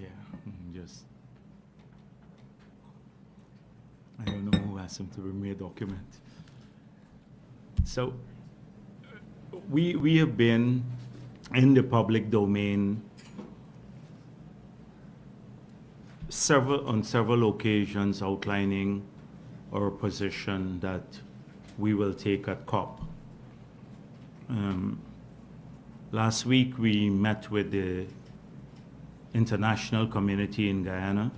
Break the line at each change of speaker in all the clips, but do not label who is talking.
Yeah, just, I don't know who asked him to bring me a document. So we have been in the public domain on several occasions outlining our position that we will take at COP. Last week we met with the international community in Guyana,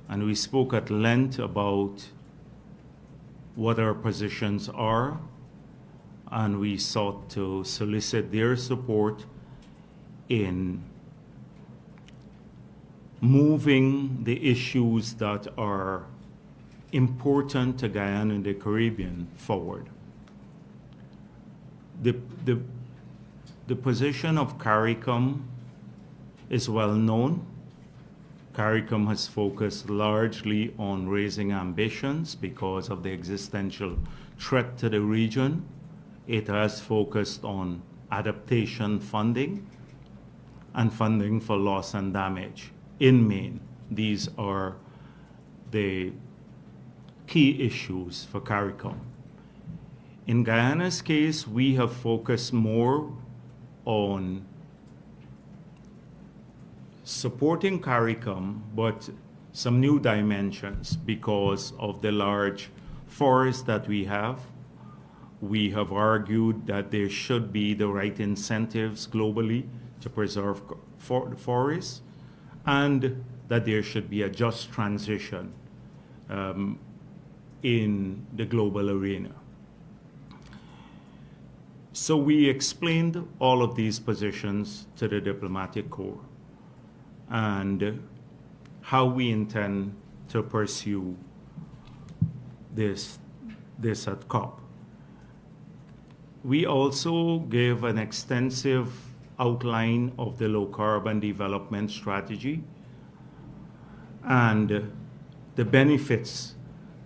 and we spoke at length about what our positions are, and we sought to solicit their support in moving the issues that are important to Guyana and the Caribbean forward. The position of CARICOM is well known. CARICOM has focused largely on raising ambitions because of the existential threat to the region. It has focused on adaptation funding and funding for loss and damage in Maine. These are the key issues for CARICOM. In Guyana's case, we have focused more on supporting CARICOM, but some new dimensions because of the large forests that we have. We have argued that there should be the right incentives globally to preserve the forests, and that there should be a just transition in the global arena. So we explained all of these positions to the diplomatic corps and how we intend to pursue this at COP. We also gave an extensive outline of the low carbon development strategy and the benefits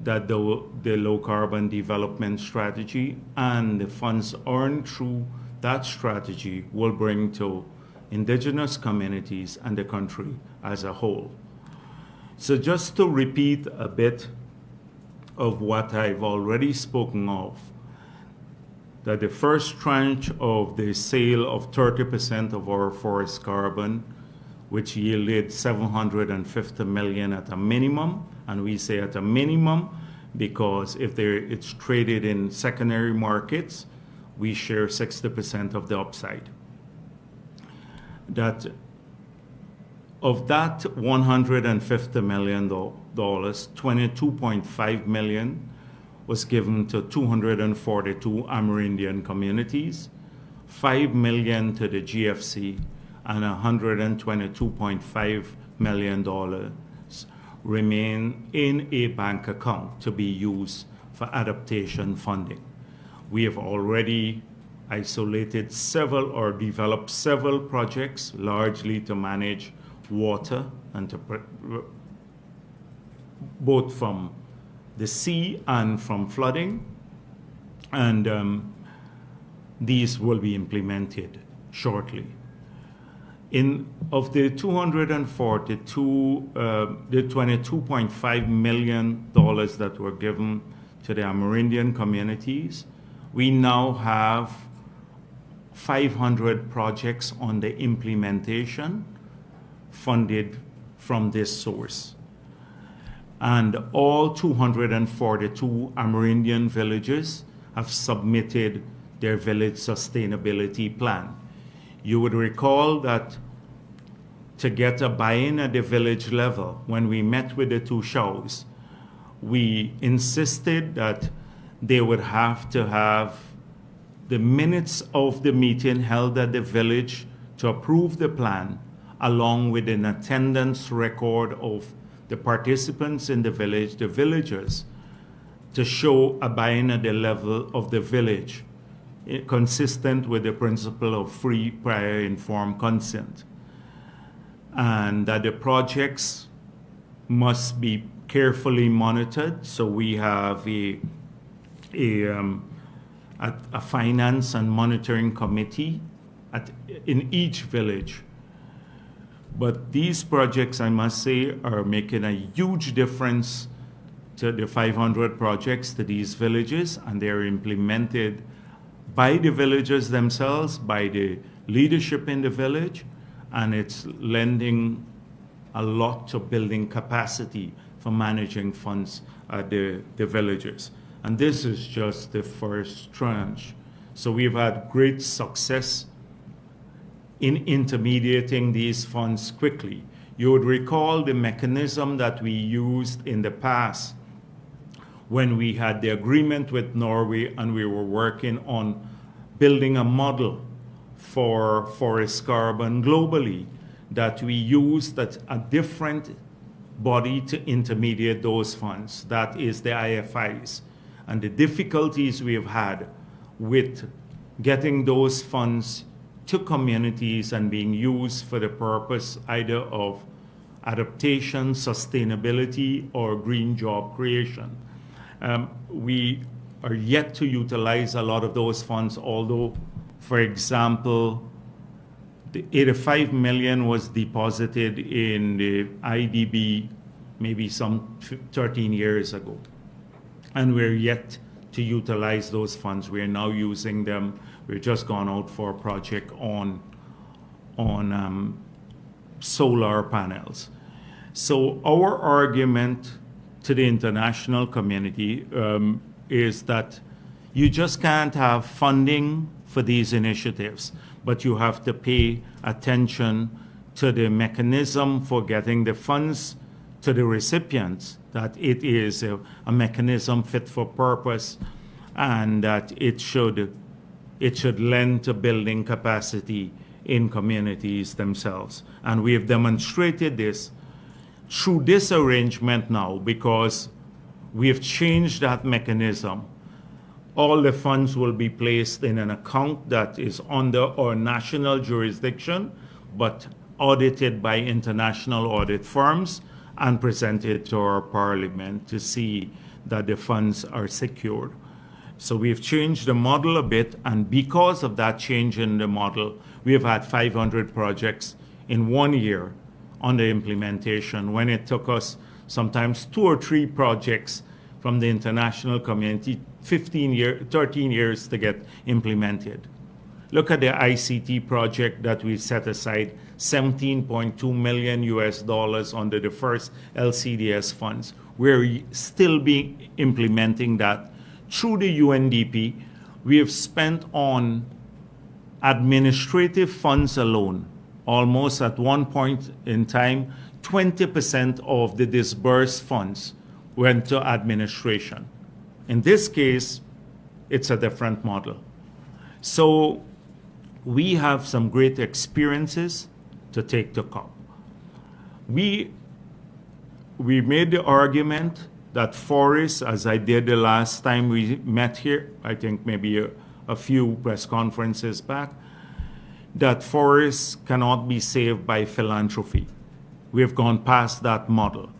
that the low carbon development strategy and the funds earned through that strategy will bring to indigenous communities and the country as a whole. So just to repeat a bit of what I've already spoken of, that the first tranche of the sale of 30% of our forest carbon, which yielded 750 million at a minimum, and we say at a minimum because if it's traded in secondary markets, we share 60% of the upside. That of that $150 million, 22.5 million was given to 242 Amerindian communities, 5 million to the GFC, and $122.5 million remain in a bank account to be used for adaptation funding. We have already isolated several or developed several projects, largely to manage water and to both from the sea and from flooding, and these will be implemented shortly. Of the 242, the $22.5 million that were given to the Amerindian communities, we now have 500 projects on the implementation funded from this source. And all 242 Amerindian villages have submitted their village sustainability plan. You would recall that to get a buy-in at the village level, when we met with the two shows, we insisted that they would have to have the minutes of the meeting held at the village to approve the plan, along with an attendance record of the participants in the village, the villagers, to show a buy-in at the level of the village, consistent with the principle of free, prior, informed consent. And that the projects must be carefully monitored. So we have a finance and monitoring committee in each village. But these projects, I must say, are making a huge difference to the 500 projects to these villages, and they're implemented by the villagers themselves, by the leadership in the village, and it's lending a lot to building capacity for managing funds at the villages. And this is just the first tranche. So we've had great success in intermediating these funds quickly. You would recall the mechanism that we used in the past when we had the agreement with Norway and we were working on building a model for forest carbon globally, that we used a different body to intermediate those funds, that is the IFIs. And the difficulties we have had with getting those funds to communities and being used for the purpose either of adaptation, sustainability, or green job creation. We are yet to utilize a lot of those funds, although, for example, the 85 million was deposited in the IDB maybe some 13 years ago. And we're yet to utilize those funds. We're now using them. We've just gone out for a project on solar panels. So our argument to the international community is that you just can't have funding for these initiatives, but you have to pay attention to the mechanism for getting the funds to the recipients, that it is a mechanism fit for purpose, and that it should lend to building capacity in communities themselves. And we have demonstrated this through this arrangement now, because we have changed that mechanism. All the funds will be placed in an account that is under our national jurisdiction, but audited by international audit firms and presented to our parliament to see that the funds are secured. So we've changed the model a bit, and because of that change in the model, we have had 500 projects in 1 year under implementation, when it took us sometimes 2 or 3 projects from the international community 13 years to get implemented. Look at the ICT project that we set aside $17.2 million under the first LCDS funds. We're still implementing that through the UNDP. We have spent on administrative funds alone, almost at one point in time, 20% of the disbursed funds went to administration. In this case, it's a different model. So we have some great experiences to take to COP. We made the argument that forests, as I did the last time we met here, I think maybe a few press conferences back, that forests cannot be saved by philanthropy. We have gone past that model.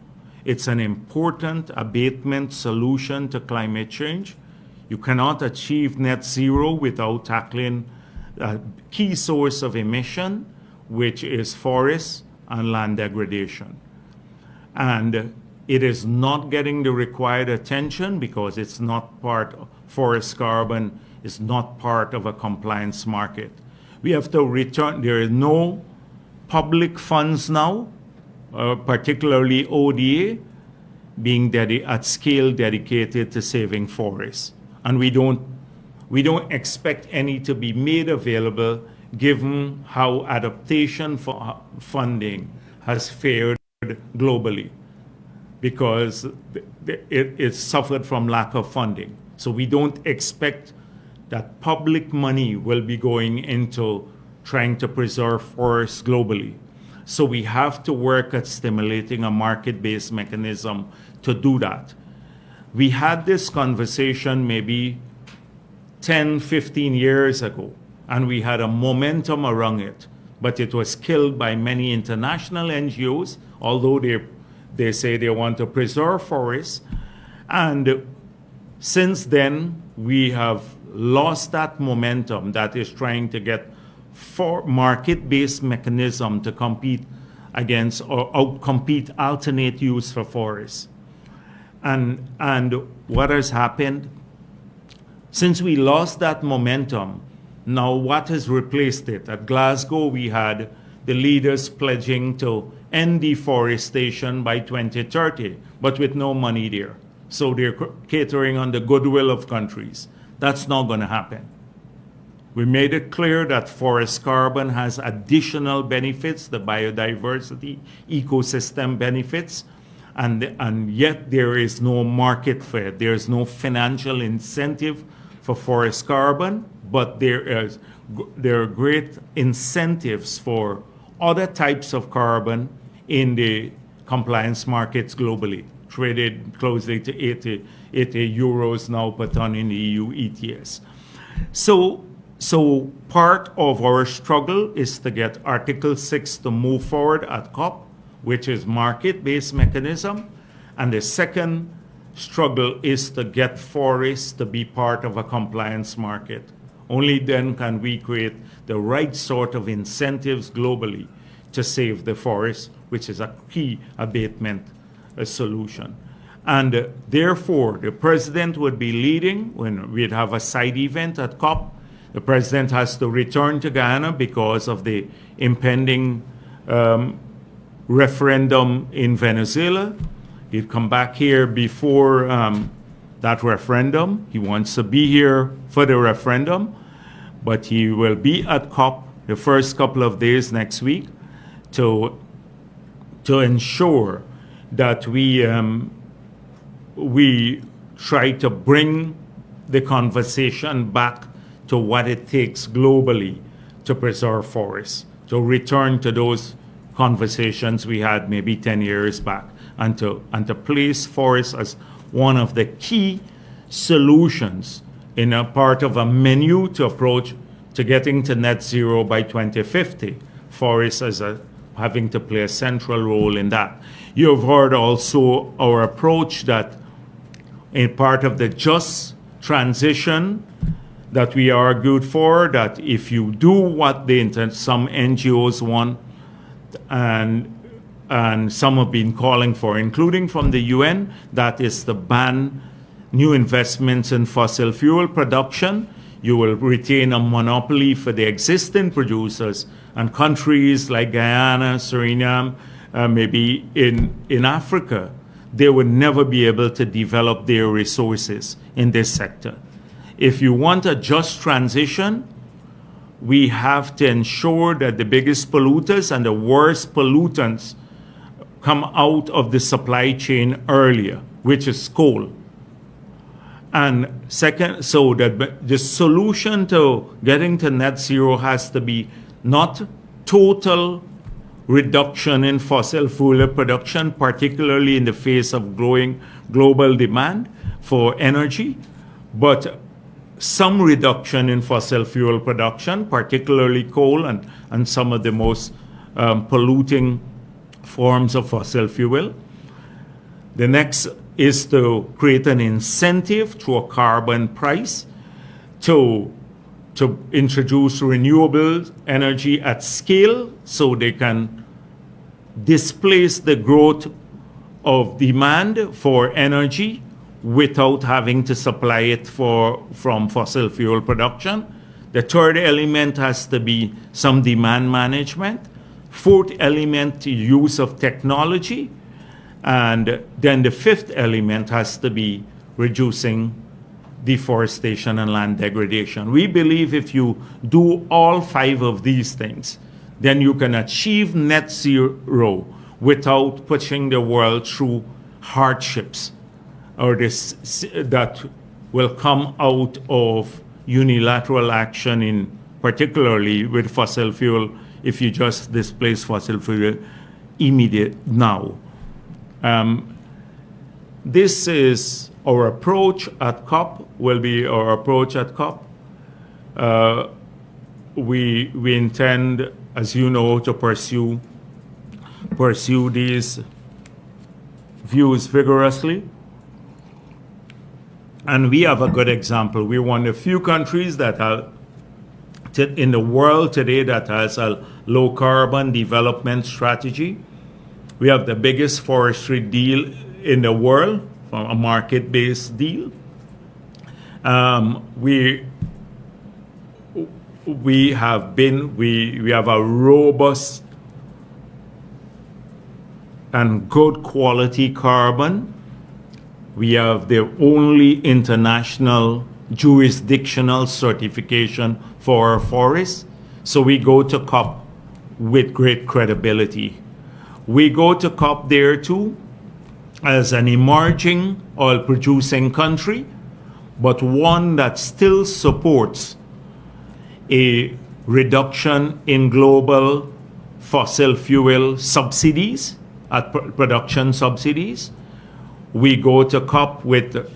It's an important abatement solution to climate change. You cannot achieve net zero without tackling a key source of emission, which is forests and land degradation. And it is not getting the required attention because it's not part of forest carbon, is not part of a compliance market. We have to return, there is no public funds now, particularly ODA, being at scale dedicated to saving forests. And we don't expect any to be made available given how adaptation funding has fared globally, because it suffered from lack of funding. So we don't expect that public money will be going into trying to preserve forests globally. So we have to work at stimulating a market-based mechanism to do that. We had this conversation maybe 10, 15 years ago, and we had a momentum around it, but it was killed by many international NGOs, although they say they want to preserve forests. And since then, we have lost that momentum that is trying to get for market-based mechanism to compete against or outcompete alternate use for forests. And what has happened? Since we lost that momentum, now what has replaced it? At Glasgow, we had the leaders pledging to end deforestation by 2030, but with no money there. So they're catering on the goodwill of countries. That's not going to happen. We made it clear that forest carbon has additional benefits, the biodiversity, ecosystem benefits, and yet there is no market for it. There is no financial incentive for forest carbon, but there are great incentives for other types of carbon in the compliance markets globally, traded closely to 80 euros now per ton in the EU ETS. So part of our struggle is to get Article 6 to move forward at COP, which is market-based mechanism. And the second struggle is to get forests to be part of a compliance market. Only then can we create the right sort of incentives globally to save the forest, which is a key abatement solution. And therefore, the president would be leading when we'd have a side event at COP. The president has to return to Guyana because of the impending referendum in Venezuela. He'd come back here before that referendum. He wants to be here for the referendum, but he will be at COP the first couple of days next week to ensure that we try to bring the conversation back to what it takes globally to preserve forests, to return to those conversations we had maybe 10 years back, and to place forests as one of the key solutions in a part of a menu to approach to getting to net zero by 2050. Forests as having to play a central role in that. You've heard also our approach that in part of the just transition that we argued for, that if you do what some NGOs want, and some have been calling for, including from the UN, that is to ban new investments in fossil fuel production, you will retain a monopoly for the existing producers, and countries like Guyana, Suriname, maybe in Africa, they would never be able to develop their resources in this sector. If you want a just transition, we have to ensure that the biggest polluters and the worst pollutants come out of the supply chain earlier, which is coal. And second, so that the solution to getting to net zero has to be not total reduction in fossil fuel production, particularly in the face of growing global demand for energy, but some reduction in fossil fuel production, particularly coal and some of the most polluting forms of fossil fuel. The next is to create an incentive through a carbon price to introduce renewable energy at scale so they can displace the growth of demand for energy without having to supply it from fossil fuel production. The third element has to be some demand management. Fourth element, use of technology. And then the fifth element has to be reducing deforestation and land degradation. We believe if you do all five of these things, then you can achieve net zero without pushing the world through hardships or that will come out of unilateral action, in particularly with fossil fuel, if you just displace fossil fuel immediate now. This is our approach at COP, will be our approach at COP. We intend, as you know, to pursue these views vigorously. And we have a good example. We're one of the few countries that are in the world today that has a low carbon development strategy. We have the biggest forestry deal in the world, from a market-based deal. We have a robust and good quality carbon. We have the only international jurisdictional certification for our forests. So we go to COP with great credibility. We go to COP there too as an emerging oil producing country, but one that still supports a reduction in global fossil fuel subsidies, production subsidies. We go to COP with a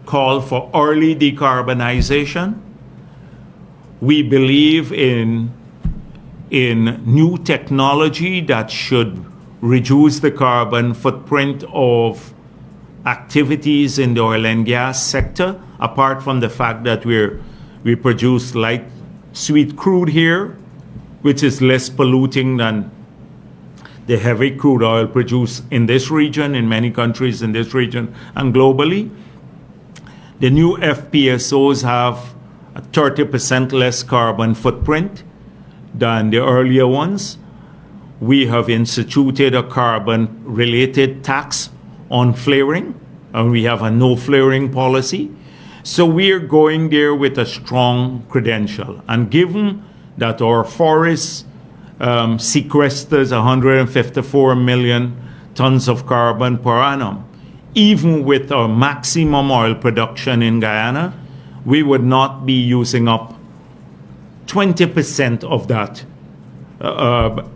call for early decarbonization. We believe in new technology that should reduce the carbon footprint of activities in the oil and gas sector, apart from the fact that we produce light sweet crude here, which is less polluting than the heavy crude oil produced in this region, in many countries in this region, and globally. The new FPSOs have a 30% less carbon footprint than the earlier ones. We have instituted a carbon-related tax on flaring, and we have a no flaring policy. So we're going there with a strong credential. And given that our forests sequesters 154 million tons of carbon per annum, even with our maximum oil production in Guyana, we would not be using up 20% of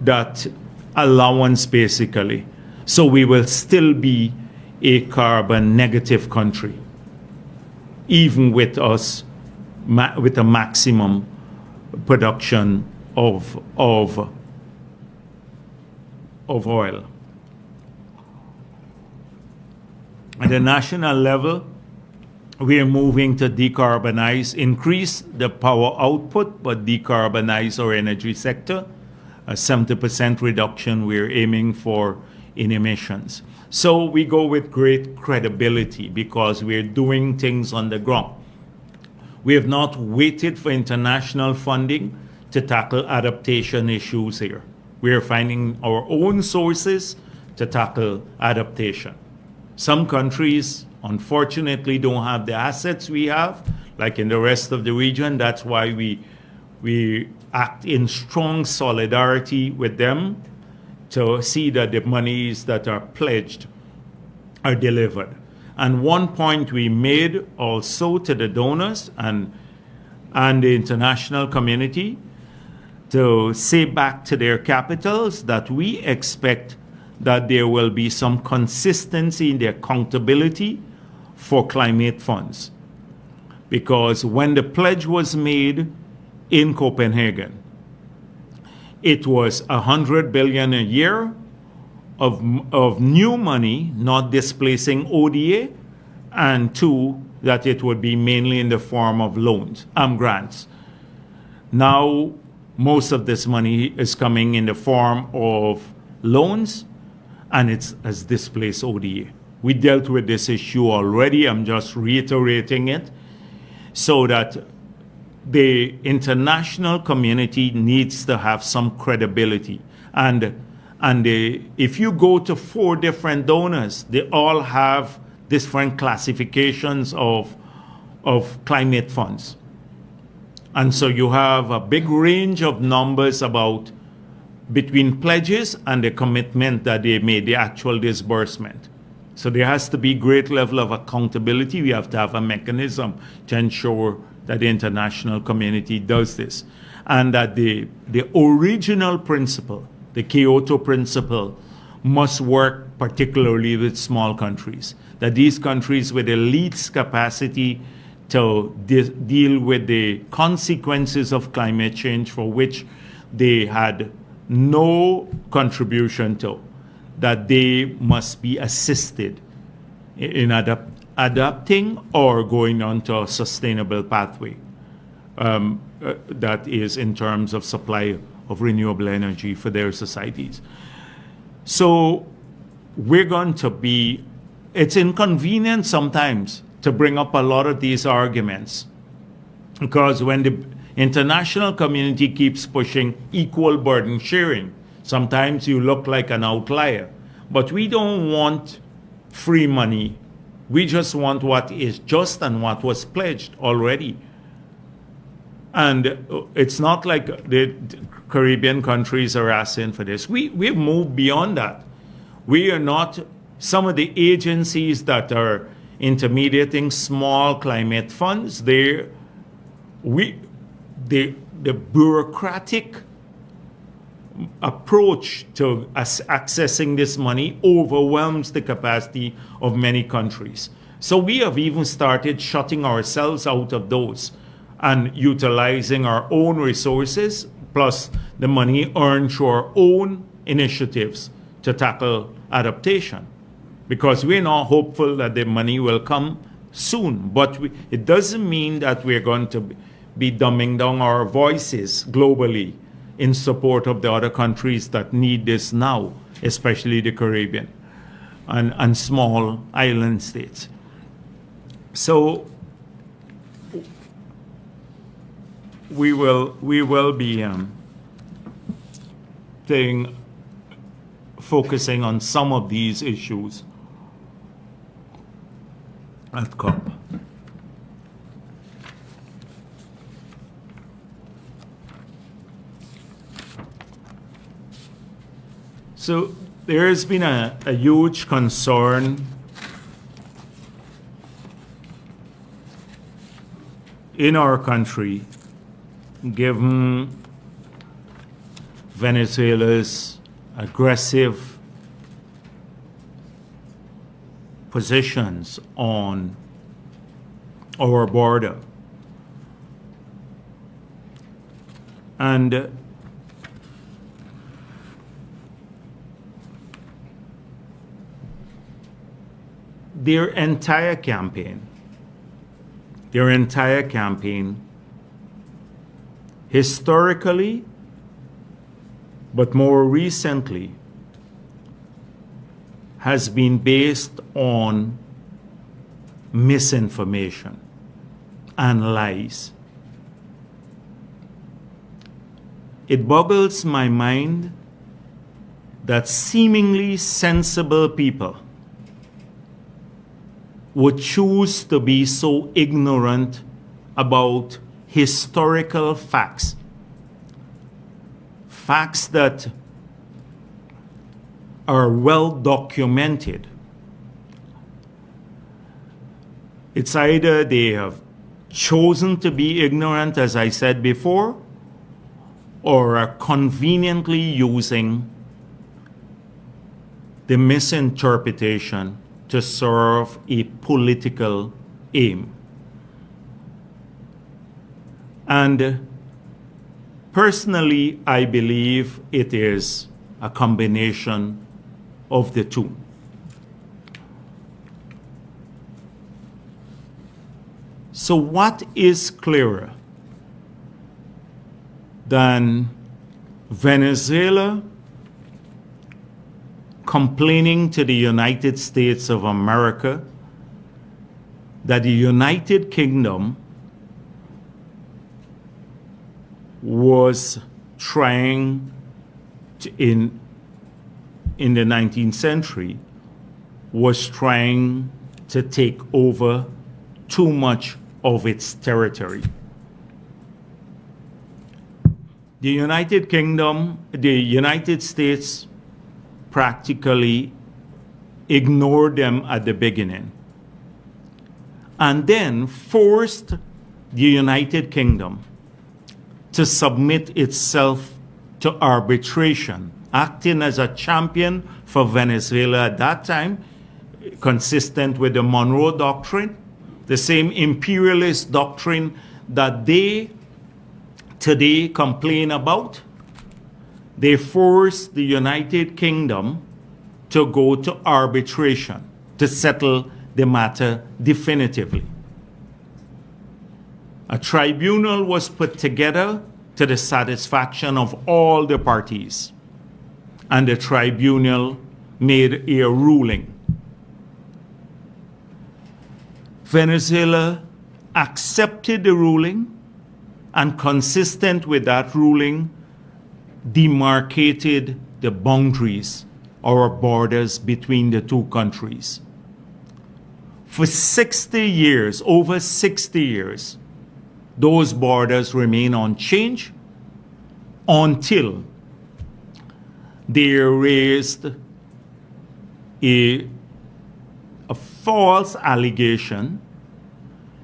that allowance, basically. So we will still be a carbon negative country, even with us with a maximum production of oil. At the national level, we are moving to decarbonize, increase the power output, but decarbonize our energy sector. A 70% reduction we're aiming for in emissions. So we go with great credibility because we're doing things on the ground. We have not waited for international funding to tackle adaptation issues here. We are finding our own sources to tackle adaptation. Some countries, unfortunately, don't have the assets we have, like in the rest of the region. That's why we act in strong solidarity with them to see that the monies that are pledged are delivered. And one point we made also to the donors and the international community to say back to their capitals that we expect that there will be some consistency in the accountability for climate funds. Because when the pledge was made in Copenhagen, it was 100 billion a year of new money, not displacing ODA, and two, that it would be mainly in the form of loans, grants. Now, most of this money is coming in the form of loans, and it has displaced ODA. We dealt with this issue already. I'm just reiterating it, so that the international community needs to have some credibility. And if you go to 4 different donors, they all have different classifications of climate funds. And so you have a big range of numbers about between pledges and the commitment that they made, the actual disbursement. So there has to be great level of accountability. We have to have a mechanism to ensure that the international community does this. And that the original principle, the Kyoto principle, must work particularly with small countries. That these countries with the least capacity to deal with the consequences of climate change, for which they had no contribution to, that they must be assisted in adapting or going on to a sustainable pathway that is in terms of supply of renewable energy for their societies. So we're going to be, it's inconvenient sometimes to bring up a lot of these arguments, because when the international community keeps pushing equal burden sharing, sometimes you look like an outlier. But we don't want free money. We just want what is just and what was pledged already. And it's not like the Caribbean countries are asking for this. We've moved beyond that. We are not, some of the agencies that are intermediating small climate funds, the bureaucratic approach to accessing this money overwhelms the capacity of many countries. So we have even started shutting ourselves out of those and utilizing our own resources plus the money earned through our own initiatives to tackle adaptation, because we're not hopeful that the money will come soon. But it doesn't mean that we're going to be dumbing down our voices globally in support of the other countries that need this now, especially the Caribbean and small island states. So we will be focusing on some of these issues at COP. So there has been a huge concern in our country, given Venezuela's aggressive positions on our border. And their entire campaign, historically, but more recently, has been based on misinformation and lies. It boggles my mind that seemingly sensible people would choose to be so ignorant about historical facts. Facts that are well documented. It's either they have chosen to be ignorant, as I said before, or are conveniently using the misinterpretation to serve a political aim. And personally, I believe it is a combination of the two. So what is clearer than Venezuela complaining to the United States of America that the United Kingdom was trying to, in the 19th century, was trying to take over too much of its territory. The United Kingdom, the United States practically ignored them at the beginning and then forced the United Kingdom to submit itself to arbitration, acting as a champion for Venezuela at that time, consistent with the Monroe Doctrine, the same imperialist doctrine that they today complain about. They forced the United Kingdom to go to arbitration to settle the matter definitively. A tribunal was put together to the satisfaction of all the parties. And the tribunal made a ruling. Venezuela accepted the ruling and, consistent with that ruling, demarcated the boundaries or borders between the two countries. For 60 years, over 60 years, those borders remain unchanged until they raised a false allegation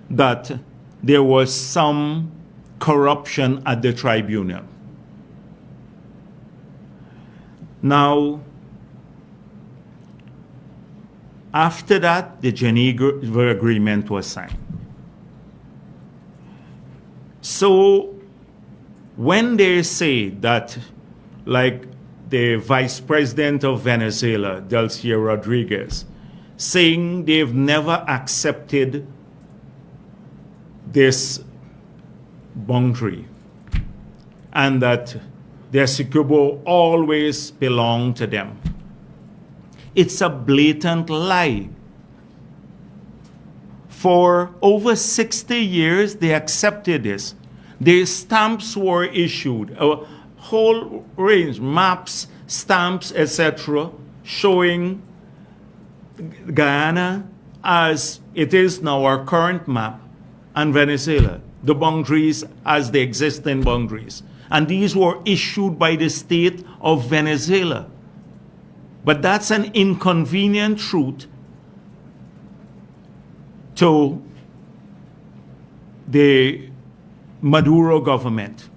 that there was some corruption at the tribunal. Now, after that, the Geneva Agreement was signed. So, when they say that, like the Vice President of Venezuela, Delcy Rodriguez, saying they've never accepted this boundary and that the Essequibo always belonged to them. It's a blatant lie. For over 60 years, they accepted this. Their stamps were issued, a whole range, maps, stamps, etc., showing Guyana as it is now, our current map, and Venezuela, the boundaries as the existing boundaries. And these were issued by the state of Venezuela. But that's an inconvenient truth to the Maduro government.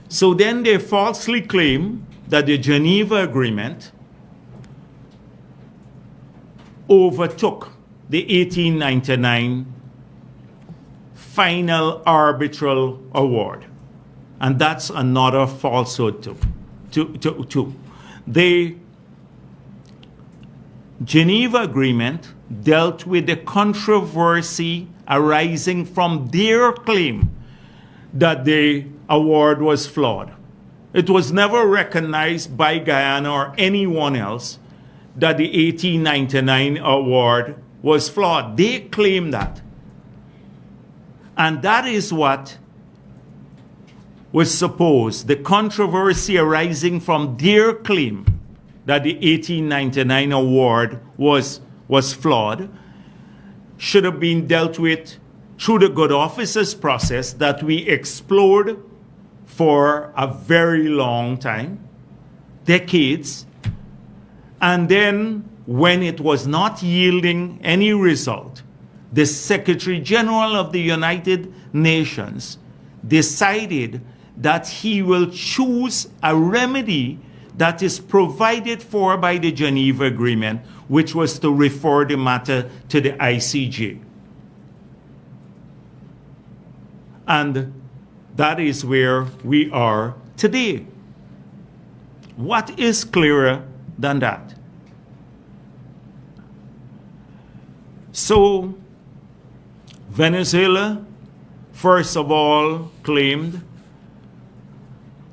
So then they falsely claim that the Geneva Agreement overtook the 1899 final arbitral award. And that's another falsehood too. The Geneva Agreement dealt with the controversy arising from their claim that the award was flawed. It was never recognized by Guyana or anyone else that the 1899 award was flawed. They claim that. And that is what was supposed, the controversy arising from their claim that the 1899 award was flawed, should have been dealt with through the good offices process that we explored for a very long time, decades. And then when it was not yielding any result, the Secretary General of the United Nations decided that he will choose a remedy that is provided for by the Geneva Agreement, which was to refer the matter to the ICJ. And that is where we are today. What is clearer than that? So, Venezuela, first of all, claimed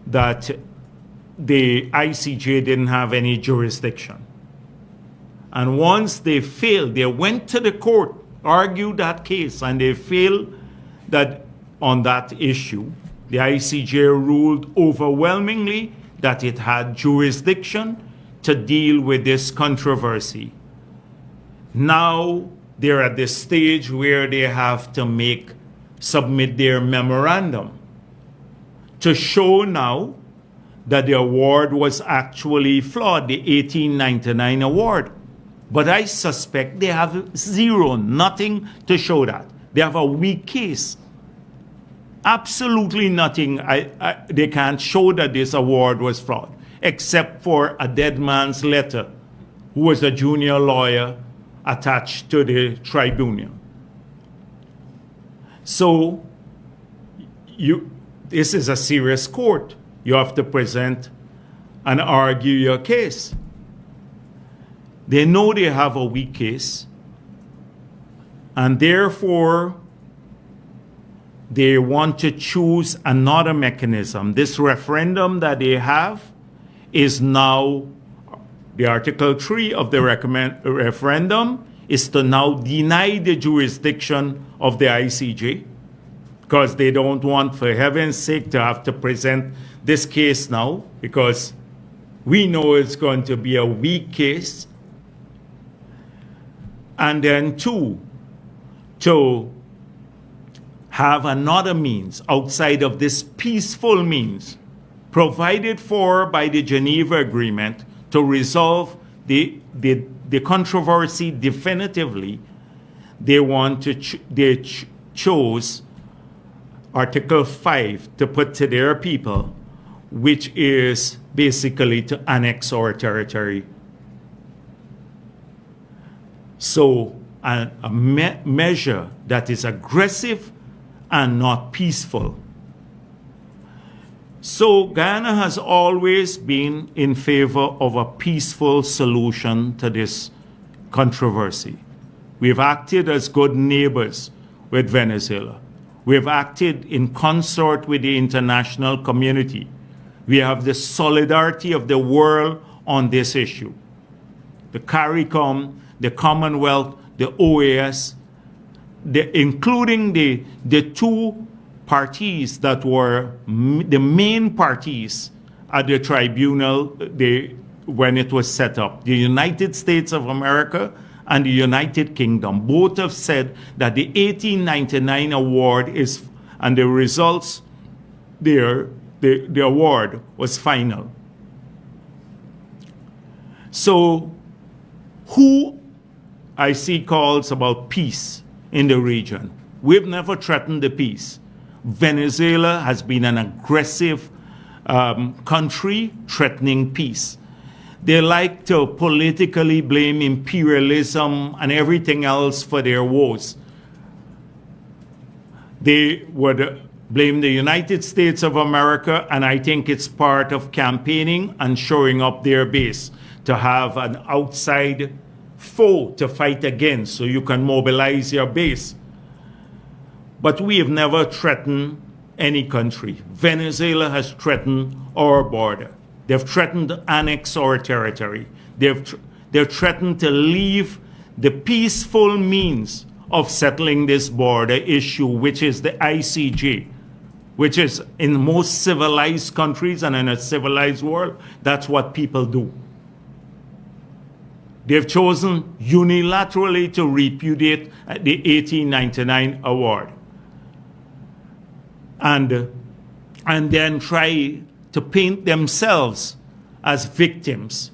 that the ICJ didn't have any jurisdiction. And once they failed, they went to the court, argued that case, and they failed that on that issue. The ICJ ruled overwhelmingly that it had jurisdiction to deal with this controversy. Now they're at the stage where they have to submit their memorandum to show now that the award was actually flawed, the 1899 award. But I suspect they have nothing to show that. They have a weak case. Absolutely nothing. They can't show that this award was flawed, except for a dead man's letter, who was a junior lawyer attached to the tribunal. So, this is a serious court. You have to present and argue your case. They know they have a weak case, and therefore they want to choose another mechanism. This referendum that they have is now, the Article 3 of the referendum is to now deny the jurisdiction of the ICJ, because they don't want, for heaven's sake, to have to present this case now, because we know it's going to be a weak case. And then two, to have another means outside of this peaceful means provided for by the Geneva Agreement to resolve the controversy definitively. They want to chose Article 5 to put to their people, which is basically to annex our territory. So a measure that is aggressive and not peaceful. So Guyana has always been in favor of a peaceful solution to this controversy. We've acted as good neighbors with Venezuela. We've acted in consort with the international community. We have the solidarity of the world on this issue. The CARICOM, the Commonwealth, the OAS, including the two parties that were the main parties at the tribunal when it was set up, the United States of America and the United Kingdom. Both have said that the 1899 award is, and the results there, the award was final. So who I see calls about peace in the region? We've never threatened the peace. Venezuela has been an aggressive country threatening peace. They like to politically blame imperialism and everything else for their woes. They would blame the United States of America, and I think it's part of campaigning and showing up their base to have an outside foe to fight against so you can mobilize your base. But we have never threatened any country. Venezuela has threatened our border. They've threatened to annex our territory. They've threatened to leave the peaceful means of settling this border issue, which is the ICJ, which is in most civilized countries and in a civilized world, that's what people do. They've chosen unilaterally to repudiate the 1899 award. And then try to paint themselves as victims.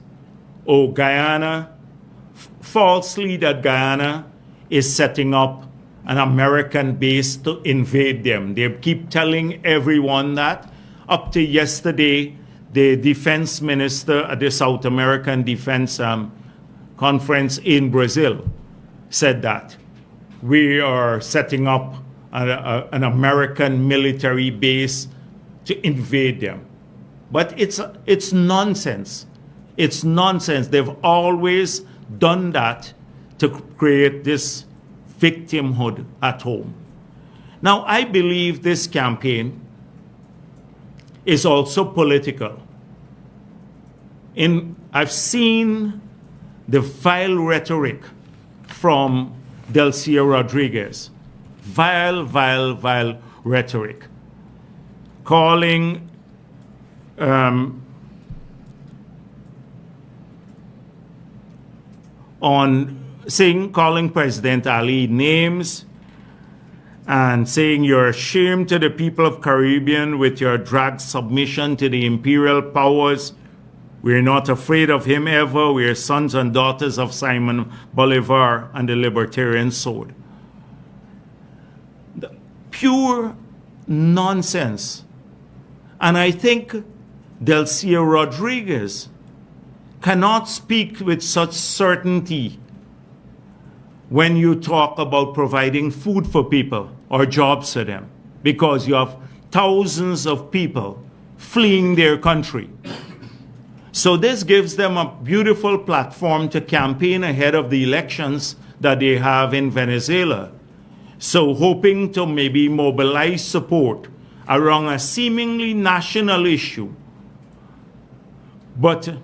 Oh, Guyana, falsely that Guyana is setting up an American base to invade them. They keep telling everyone that. Up to yesterday, the defense minister at the South American Defense Conference in Brazil said that. We are setting up an American military base to invade them. But it's nonsense. It's nonsense. They've always done that to create this victimhood at home. Now, I believe this campaign is also political. I've seen the vile rhetoric from Delcia Rodriguez. Vile rhetoric. Calling calling President Ali names and saying you're ashamed to the people of Caribbean with your drag submission to the imperial powers. We're not afraid of him ever. We're sons and daughters of Simon Bolivar and the libertarian sword. Pure nonsense. And I think Delcia Rodriguez cannot speak with such certainty when you talk about providing food for people or jobs for them, because you have thousands of people fleeing their country. So this gives them a beautiful platform to campaign ahead of the elections that they have in Venezuela. So hoping to maybe mobilize support around a seemingly national issue. But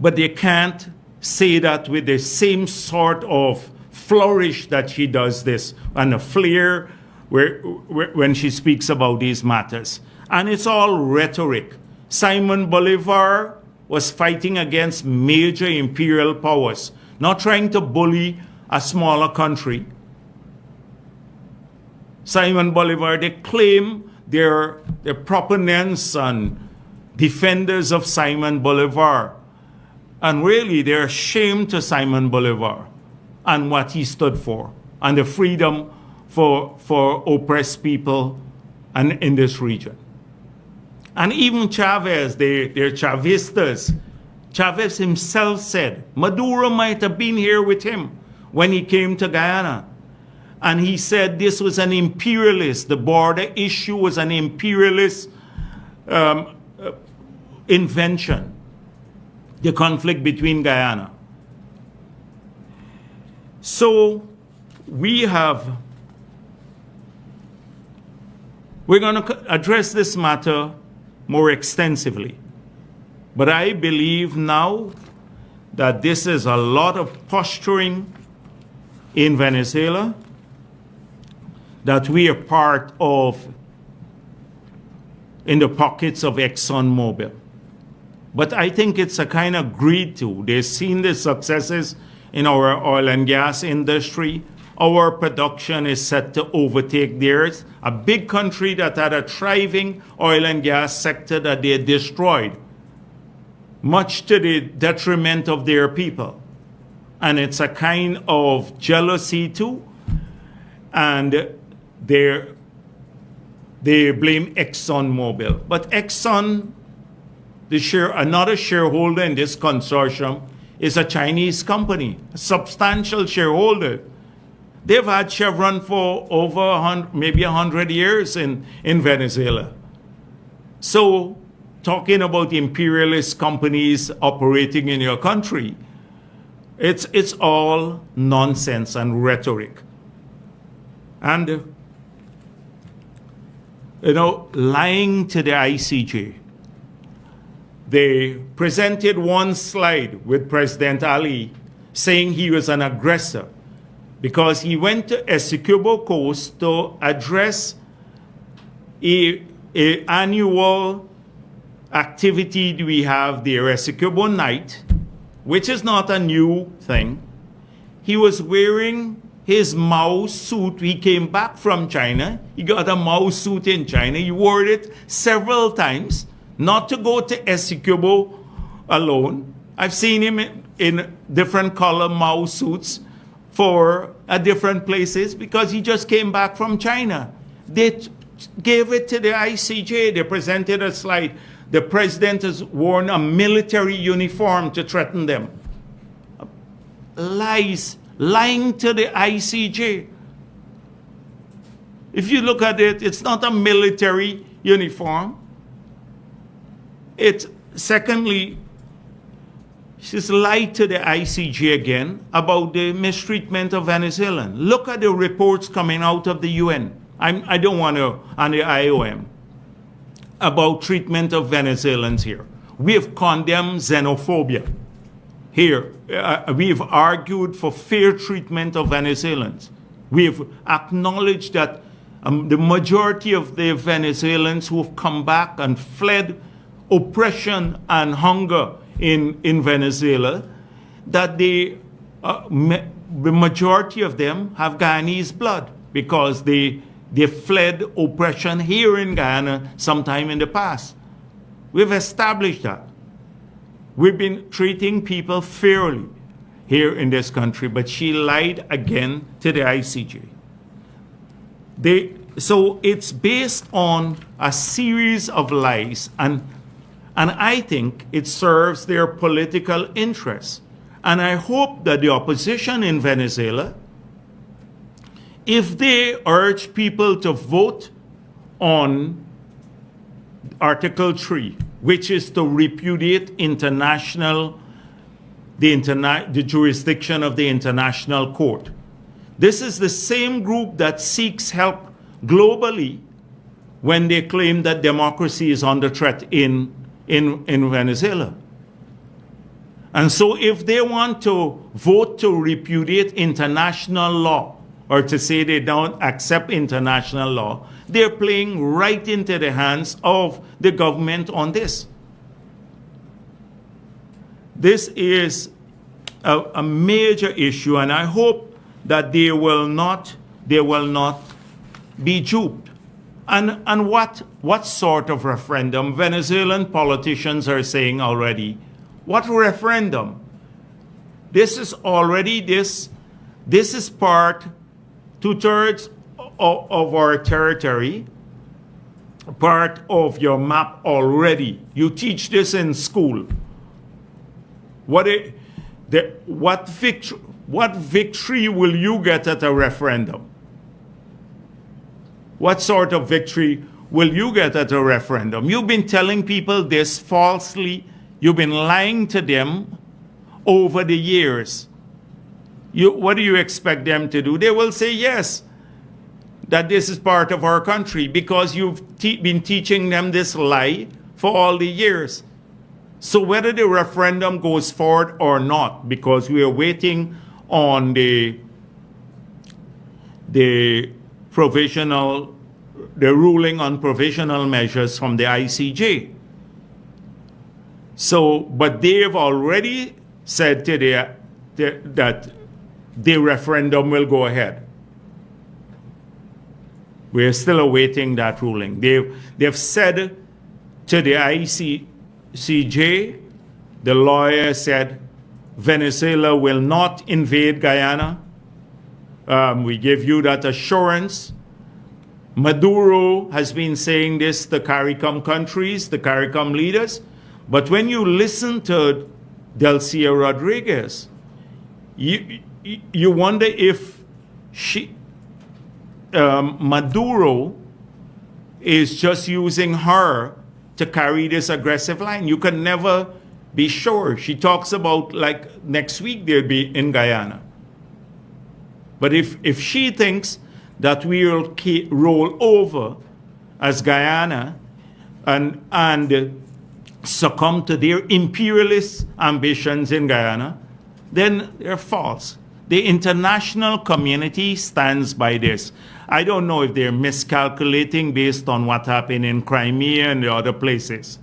they can't say that with the same sort of flourish that she does this and a flair when she speaks about these matters. And it's all rhetoric. Simon Bolivar was fighting against major imperial powers, not trying to bully a smaller country. Simon Bolivar, they claim they're proponents and defenders of Simon Bolivar. And really, they're ashamed to Simon Bolivar and what he stood for, and the freedom for oppressed people and in this region. And even Chavez, they're Chavistas. Chavez himself said Maduro might have been here with him when he came to Guyana. And he said this was an imperialist, the border issue was an imperialist invention, the conflict between Guyana. So we're going to address this matter more extensively. But I believe now that this is a lot of posturing in Venezuela, that we are part of in the pockets of ExxonMobil. But I think it's a kind of greed too. They've seen the successes in our oil and gas industry. Our production is set to overtake theirs. A big country that had a thriving oil and gas sector that they destroyed, much to the detriment of their people. And it's a kind of jealousy too. And they blame ExxonMobil. But Exxon, another shareholder in this consortium, is a Chinese company, a substantial shareholder. They've had Chevron for over maybe 100 years in Venezuela. So talking about imperialist companies operating in your country, it's all nonsense and rhetoric. And, lying to the ICJ. They presented one slide with President Ali saying he was an aggressor because he went to Essequibo Coast to address a annual activity we have there, Essequibo Night, which is not a new thing. He was wearing his Mao suit. He came back from China. He got a Mao suit in China. He wore it several times, not to go to Essequibo alone. I've seen him in different color Mao suits for different places because he just came back from China. They gave it to the ICJ. They presented a slide. The president has worn a military uniform to threaten them. Lying to the ICJ. If you look at it, it's not a military uniform. Secondly, she's lied to the ICJ again about the mistreatment of Venezuelans. Look at the reports coming out of the UN. I don't want to, on the IOM, about treatment of Venezuelans here. We have condemned xenophobia here. We have argued for fair treatment of Venezuelans. We have acknowledged that the majority of the Venezuelans who have come back and fled oppression and hunger in Venezuela, that the majority of them have Guyanese blood because they fled oppression here in Guyana sometime in the past. We've established that. We've been treating people fairly here in this country, but she lied again to the ICJ. So it's based on a series of lies, and I think it serves their political interests. And I hope that the opposition in Venezuela, if they urge people to vote on Article 3, which is to repudiate the jurisdiction of the International Court, This is the same group that seeks help globally when they claim that democracy is under threat in Venezuela. And so if they want to vote to repudiate international law or to say they don't accept international law, they're playing right into the hands of the government on this. This is a major issue, and I hope that they will not be duped. And what sort of referendum? Venezuelan politicians are saying already, what referendum? This is already, this is part, 2/3 of our territory, part of your map already. You teach this in school. What victory will you get at a referendum? What sort of victory will you get at a referendum? You've been telling people this falsely. You've been lying to them over the years. What do you expect them to do? They will say yes, that this is part of our country, because you've been teaching them this lie for all the years. So whether the referendum goes forward or not, because we are waiting on the ruling on provisional measures from the ICJ. So, but they've already said today that the referendum will go ahead. We're still awaiting that ruling. They've said to the ICJ, the lawyer said, Venezuela will not invade Guyana. We give you that assurance. Maduro has been saying this to CARICOM countries, the CARICOM leaders. But when you listen to Delcia Rodriguez, you wonder if Maduro is just using her to carry this aggressive line. You can never be sure. She talks about, like, next week they'll be in Guyana. But if she thinks that we will roll over as Guyana and succumb to their imperialist ambitions in Guyana, then they're false. The international community stands by this. I don't know if they're miscalculating based on what happened in Crimea and the other places,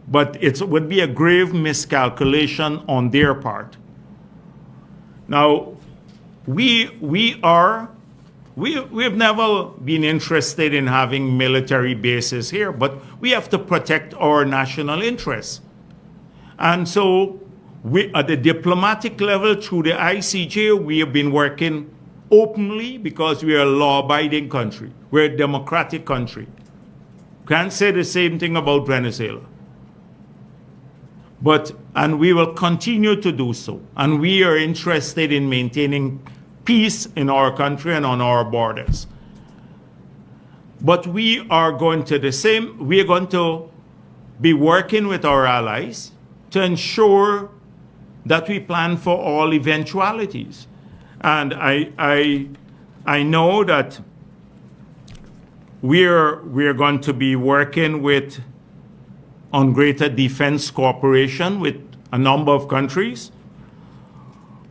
but it would be a grave miscalculation on their part. Now, we've never been interested in having military bases here, but we have to protect our national interests. And so at the diplomatic level, through the ICJ, we have been working openly because we are a law-abiding country. We're a democratic country. Can't say the same thing about Venezuela. And we will continue to do so. And we are interested in maintaining peace in our country and on our borders. But we are going to be working with our allies to ensure that we plan for all eventualities. And I know that we're going to be working on greater defense cooperation with a number of countries.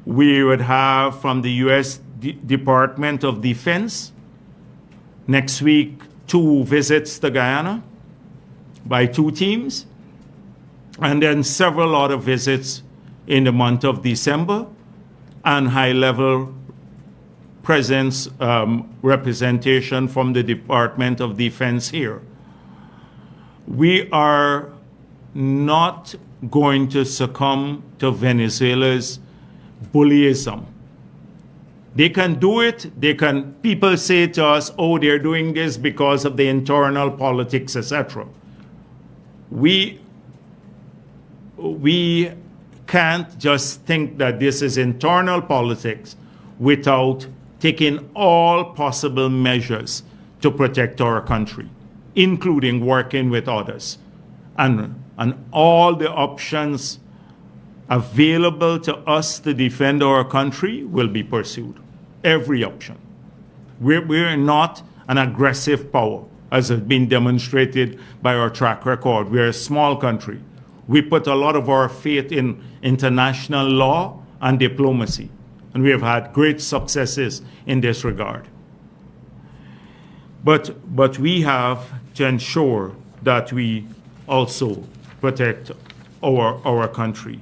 We would have from the U.S. Department of Defense next week 2 visits to Guyana by 2 teams, and then several other visits in the month of December, and high-level presence representation from the Department of Defense here. We are not going to succumb to Venezuela's bullyism. They can do it. People say to us, oh, they're doing this because of the internal politics, etc. We can't just think that this is internal politics without taking all possible measures to protect our country, including working with others. And all the options available to us to defend our country will be pursued. every option. We're not an aggressive power, as has been demonstrated by our track record. We're a small country. We put a lot of our faith in international law and diplomacy, and we have had great successes in this regard. But we have to ensure that we also protect our country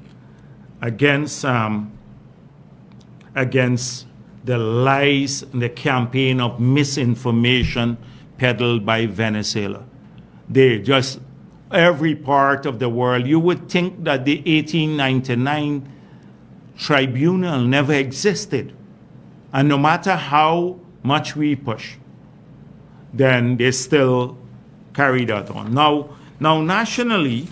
against the lies and the campaign of misinformation peddled by Venezuela. They just, every part of the world, you would think that the 1899 tribunal never existed. And no matter how much we push, then they still carry that on. Now nationally,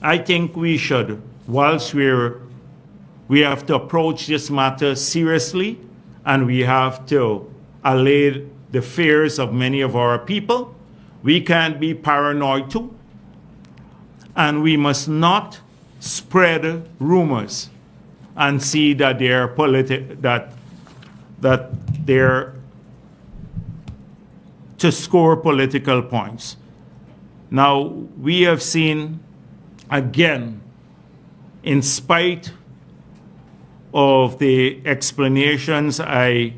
I think we should, whilst we have to approach this matter seriously, and we have to allay the fears of many of our people, we can't be paranoid too. And we must not spread rumors and see that they're to score political points. Now, we have seen, again, in spite of the explanations I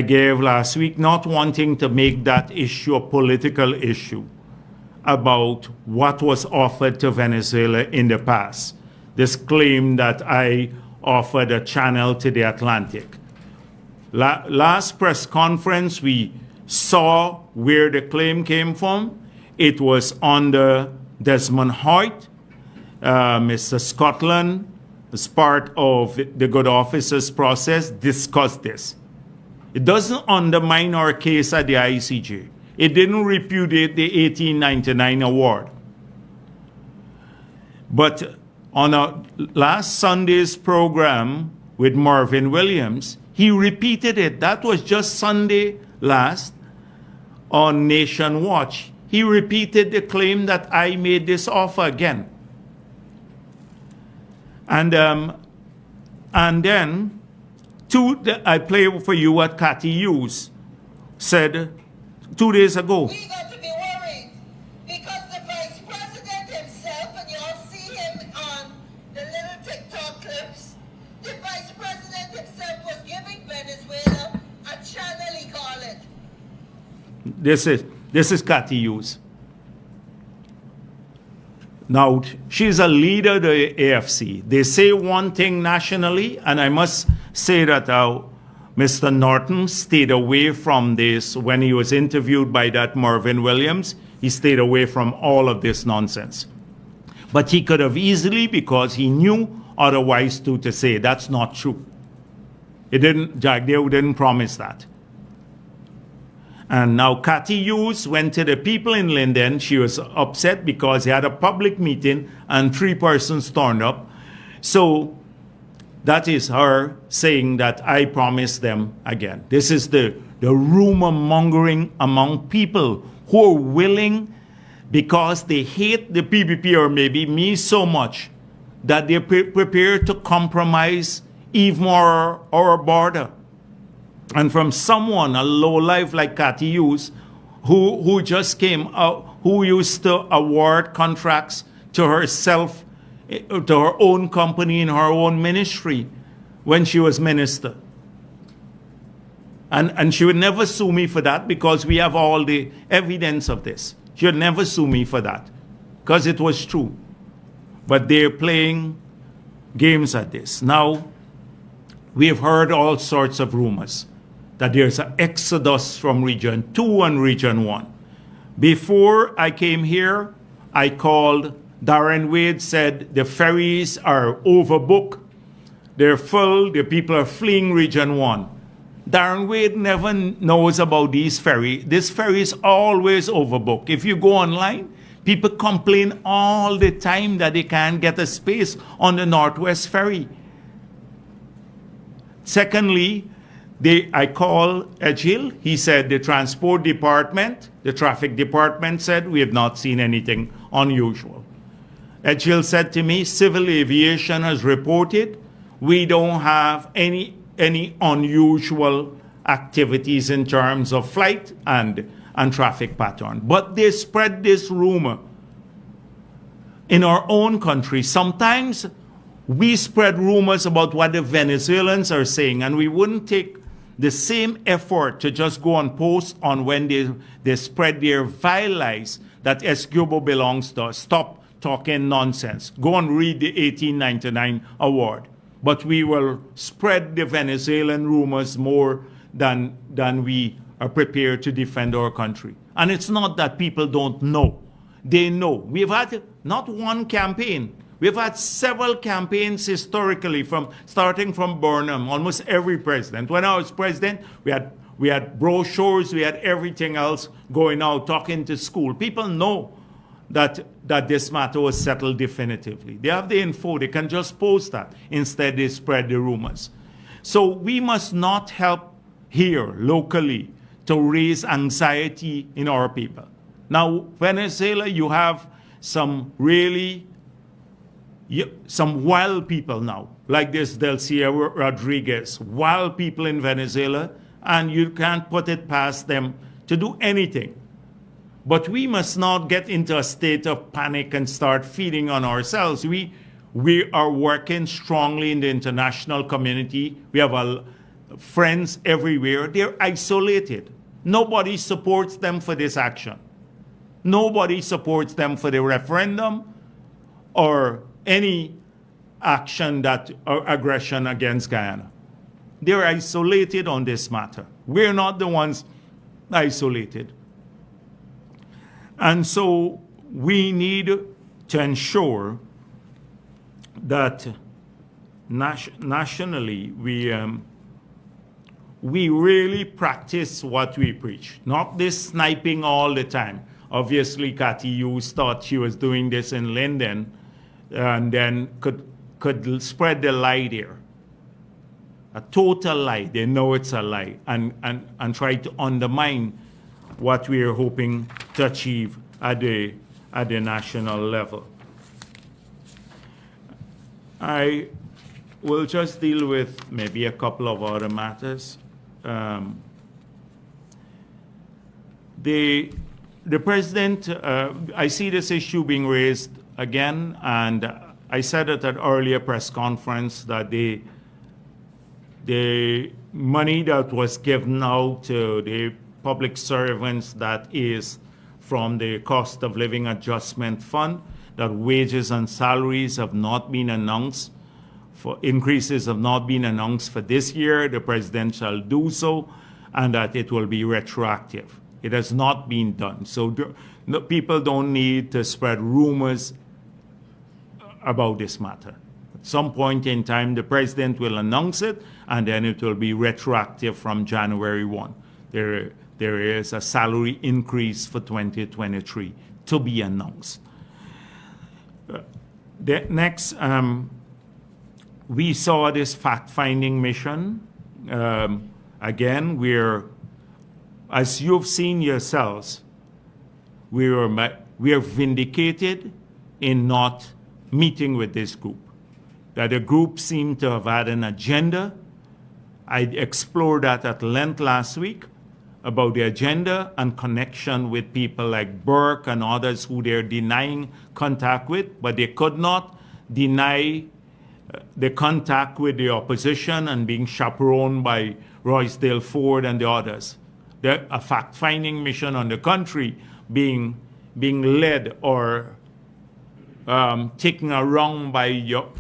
gave last week, not wanting to make that issue a political issue about what was offered to Venezuela in the past. This claim that I offered a channel to the Atlantic. Last press conference, we saw where the claim came from. It was under Desmond Hoyt. Mr. Scotland, as part of the good officers process, discussed this. It doesn't undermine our case at the ICJ. It didn't repudiate the 1899 award. But on last Sunday's program with Marvin Williams, he repeated it. That was just Sunday last on Nation Watch. He repeated the claim that I made this offer again. And then, I play for you what Cathy Hughes said 2 days ago.
We got to be worried because the Vice President himself, and you all see him on the little TikTok clips, the Vice President himself was giving Venezuela a channel, he called it.
This is Cathy Hughes. Now, she's a leader of the AFC. They say one thing nationally, and I must say that Mr. Norton stayed away from this when he was interviewed by that Marvin Williams. He stayed away from all of this nonsense. But he could have easily, because he knew otherwise to say that's not true. Jagdeo didn't promise that. And now Cathy Hughes went to the people in Linden. She was upset because he had a public meeting and 3 persons turned up. So that is her saying that I promised them again. This is the rumor mongering among people who are willing, because they hate the PPP or maybe me so much, that they're prepared to compromise even more our border. And from someone, a lowlife like Cathy Hughes, who just came out, who used to award contracts to herself, to her own company in her own ministry when she was minister. And she would never sue me for that because we have all the evidence of this. She would never sue me for that because it was true. But they're playing games at this. Now, we have heard all sorts of rumors that there's an exodus from Region 2 and Region 1. Before I came here, I called, Darren Wade said the ferries are overbooked. They're full, the people are fleeing Region 1. Darren Wade never knows about these ferries. This ferry is always overbooked. If you go online, people complain all the time that they can't get a space on the Northwest Ferry. Secondly, I called Edghill. He said the transport department, the traffic department said we have not seen anything unusual. Edghill said to me, civil aviation has reported We don't have any unusual activities in terms of flight and traffic pattern. But they spread this rumor in our own country. Sometimes we spread rumors about what the Venezuelans are saying, and we wouldn't take the same effort to just go and post on when they spread their vile lies that Escubo belongs to us. Stop talking nonsense. Go and read the 1899 award. But we will spread the Venezuelan rumors more than we are prepared to defend our country. And it's not that people don't know. They know. We've had not one campaign. We've had several campaigns historically, starting from Burnham, almost every president. When I was president, we had brochures, we had everything else going out, talking to school. People know that this matter was settled definitively. They have the info, they can just post that. Instead, they spread the rumors. So we must not help here, locally, to raise anxiety in our people. Now, Venezuela, you have some wild people now, like this Delcia Rodriguez, wild people in Venezuela, and you can't put it past them to do anything. But we must not get into a state of panic and start feeding on ourselves. We are working strongly in the international community. We have friends everywhere. They're isolated. Nobody supports them for this action. Nobody supports them for the referendum or any action or aggression against Guyana. They're isolated on this matter. We're not the ones isolated. And so we need to ensure that nationally we really practice what we preach, not this sniping all the time. Obviously, Cathy Hughes thought she was doing this in Linden, and then could spread the lie there. A total lie. They know it's a lie, and try to undermine what we are hoping to achieve at the national level. I will just deal with maybe a couple of other matters. The president, I see this issue being raised again, and I said at an earlier press conference that the money that was given out to the public servants, that is from the cost of living adjustment fund, that wages and salaries have not been announced, for increases have not been announced for this year. The president shall do so, and that it will be retroactive. It has not been done. So people don't need to spread rumors about this matter. At some point in time, the president will announce it, and then it will be retroactive from January 1. There is a salary increase for 2023 to be announced. Next, we saw this fact-finding mission. Again, as you've seen yourselves, we are vindicated in not meeting with this group. That the group seemed to have had an agenda. I explored that at length last week about the agenda and connection with people like Burke and others who they're denying contact with, but they could not deny the contact with the opposition and being chaperoned by Roysdale Ford and the others. A fact-finding mission on the country being led or taken around by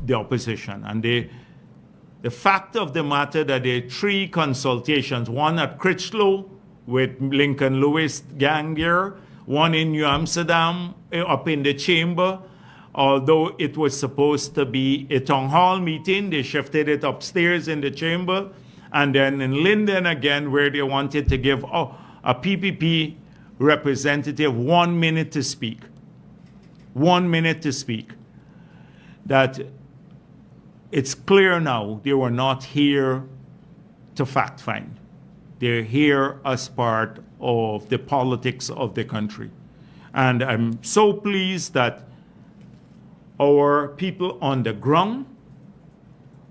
the opposition. And the fact of the matter that there are 3 consultations, one at Critchlow with Lincoln Lewis gang there, one in New Amsterdam up in the chamber. Although it was supposed to be a town hall meeting, they shifted it upstairs in the chamber. And then in Linden again, where they wanted to give a PPP representative 1 minute to speak. 1 minute to speak. That it's clear now they were not here to fact find. They're here as part of the politics of the country. And I'm so pleased that our people on the ground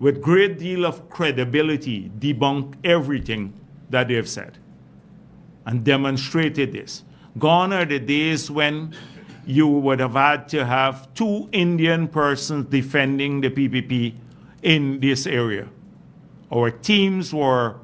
with great deal of credibility, debunk everything that they've said and demonstrated this. Gone are the days when you would have had to have 2 Indian persons defending the PPP in this area. Our teams were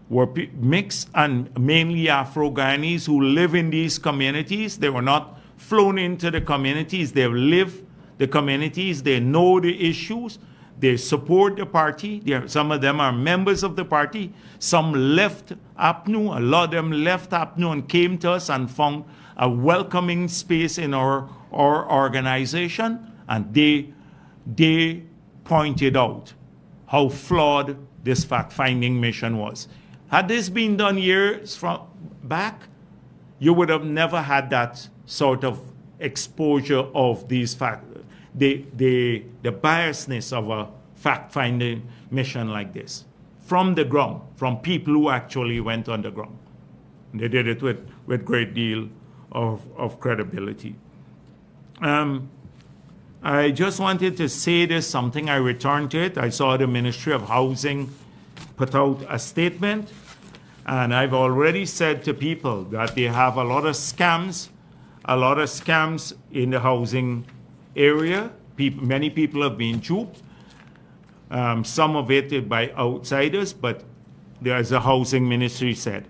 mixed and mainly Afro-Guyanese who live in these communities. They were not flown into the communities. They live the communities. They know the issues. They support the party. Some of them are members of the party. Some left APNU. A lot of them left APNU and came to us and found a welcoming space in our organization. And they pointed out how flawed this fact-finding mission was. Had this been done years back, you would have never had that sort of exposure of these the biasness of a fact-finding mission like this from the ground, from people who actually went on the ground. They did it with great deal of credibility. I just wanted to say this, something I returned to it. I saw the Ministry of Housing put out a statement, and I've already said to people that they have a lot of scams in the housing area. Many people have been duped. Some of it by outsiders, but as the housing ministry said,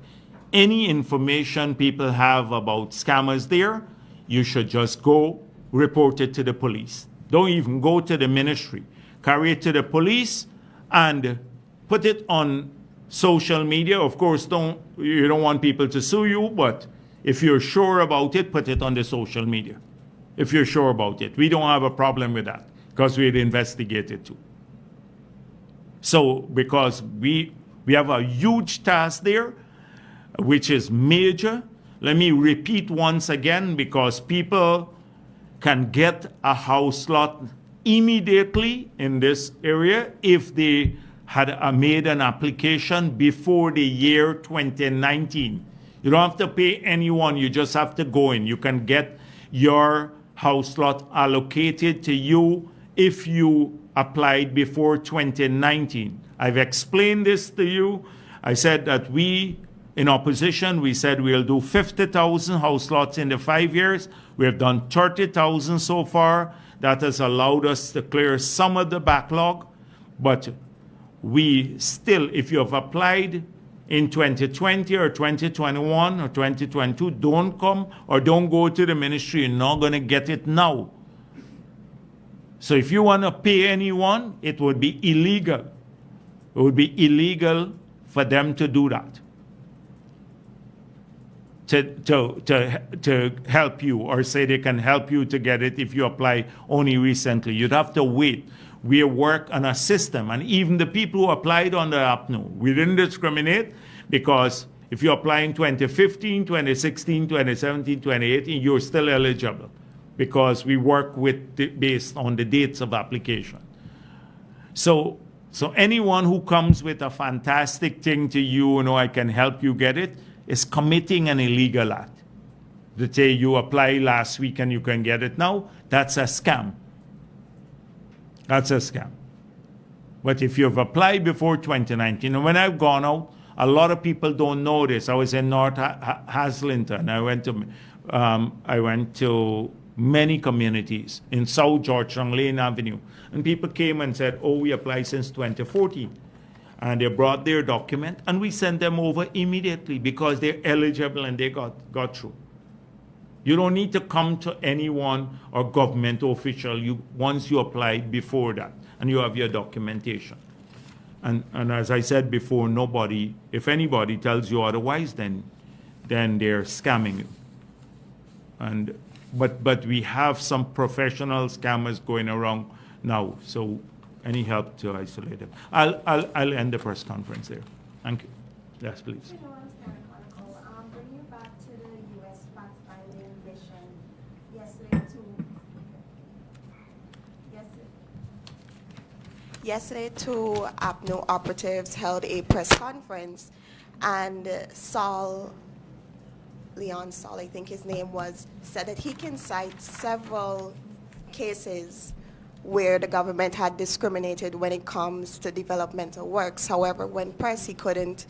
any information people have about scammers there, you should just go report it to the police. Don't even go to the ministry. Carry it to the police and put it on social media. Of course, you don't want people to sue you, but if you're sure about it, put it on the social media. If you're sure about it. We don't have a problem with that because we'd investigate it too. So, because we have a huge task there, which is major. Let me repeat once again, because people can get a house lot immediately in this area if they had made an application before the year 2019. You don't have to pay anyone, you just have to go in. You can get your house lot allocated to you if you applied before 2019. I've explained this to you. I said that we, in opposition, we said we'll do 50,000 house lots in the 5 years. We have done 30,000 so far. That has allowed us to clear some of the backlog. But we still, if you have applied in 2020 or 2021 or 2022, don't come or don't go to the ministry. You're not going to get it now. So if you want to pay anyone, it would be illegal. It would be illegal for them to do that. To help you or say they can help you to get it if you apply only recently. You'd have to wait. We work on a system, and even the people who applied on the APNU, we didn't discriminate, because if you apply in 2015, 2016, 2017, 2018, you're still eligible, because we work based on the dates of application. So anyone who comes with a fantastic thing to you, I can help you get it, is committing an illegal act. To say you apply last week and you can get it now, that's a scam. That's a scam. But if you've applied before 2019, when I've gone out, a lot of people don't know this. I was in North Haslington. I went to many communities in South Georgetown, Lane Avenue. And people came and said, oh, we applied since 2014. And they brought their document, and we sent them over immediately because they're eligible and they got through. You don't need to come to anyone or government official once you applied before that and you have your documentation. And as I said before, if anybody tells you otherwise, then they're scamming you. But we have some professional scammers going around now, so any help to isolate them. I'll end the press conference there. Thank you. Yes, please.
Bringing you back to the U.S. fact-finding mission, yesterday two APNU operatives held a press conference, and Leon Saul, I think his name was, said that he can cite several cases where the government had discriminated when it comes to developmental works. However, when pressed, he couldn't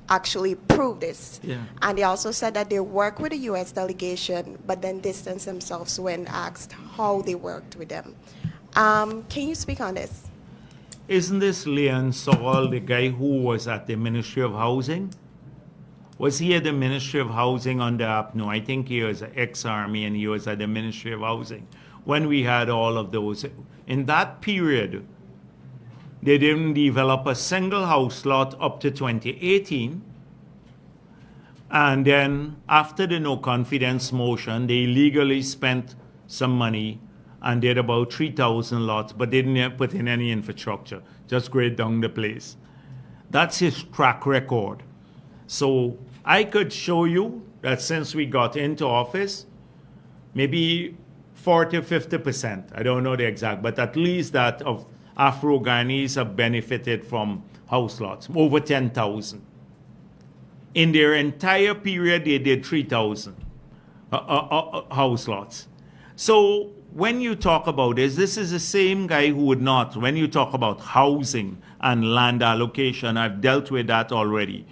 actually prove this.
Yeah.
And they also said that they work with the U.S. delegation, but then distanced themselves when asked how they worked with them. Can you speak on this?
Isn't this Leon Saul, the guy who was at the Ministry of Housing? Was he at the Ministry of Housing under APNU? I think he was ex-Army and he was at the Ministry of Housing when we had all of those. In that period, they didn't develop a single house lot up to 2018. And then after the no confidence motion, they illegally spent some money and did about 3,000 lots, but they didn't put in any infrastructure, just grade down the place. That's his track record. So I could show you that since we got into office, maybe 40, 50%, I don't know the exact, but at least that of Afro-Guyanese have benefited from house lots, over 10,000. In their entire period, they did 3,000 house lots. So when you talk about this is the same guy who would not, when you talk about housing and land allocation, I've dealt with that already.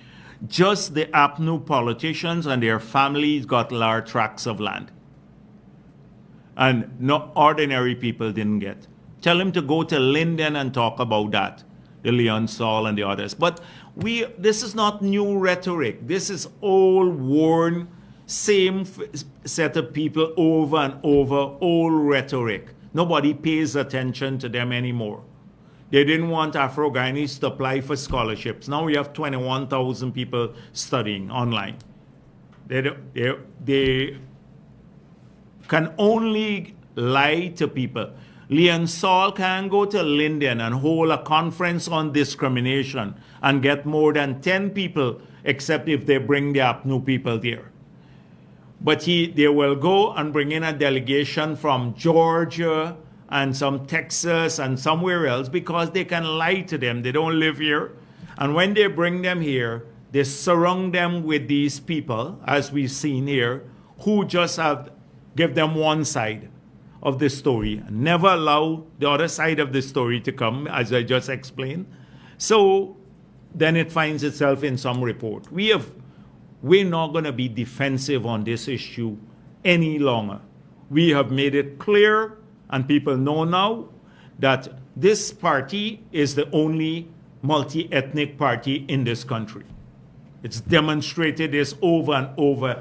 Just the APNU politicians and their families got large tracts of land. And no ordinary people didn't get. Tell him to go to Linden and talk about that, the Leon Saul and the others. But this is not new rhetoric. This is old, worn, same set of people over and over, old rhetoric. Nobody pays attention to them anymore. They didn't want Afro-Guyanese to apply for scholarships. Now we have 21,000 people studying online. They can only lie to people. Leon Saul can go to Linden and hold a conference on discrimination and get more than 10 people, except if they bring the APNU people there. But they will go and bring in a delegation from Georgia and some Texas and somewhere else because they can lie to them. They don't live here. And when they bring them here, they surround them with these people, as we've seen here, who just give them one side of the story, never allow the other side of the story to come, as I just explained. So then it finds itself in some report. We're not going to be defensive on this issue any longer. We have made it clear, and people know now, that this party is the only multi-ethnic party in this country. It's demonstrated this over and over,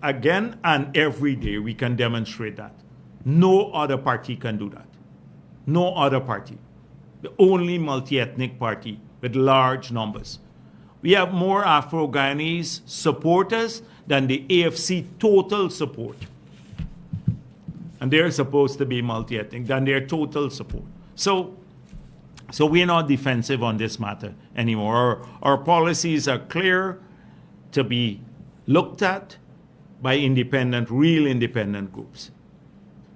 again and every day we can demonstrate that. No other party can do that. No other party. The only multi-ethnic party with large numbers. We have more Afro-Guyanese supporters than the AFC total support. And they're supposed to be multi-ethnic, than their total support. So we're not defensive on this matter anymore. Our policies are clear to be looked at by real independent groups.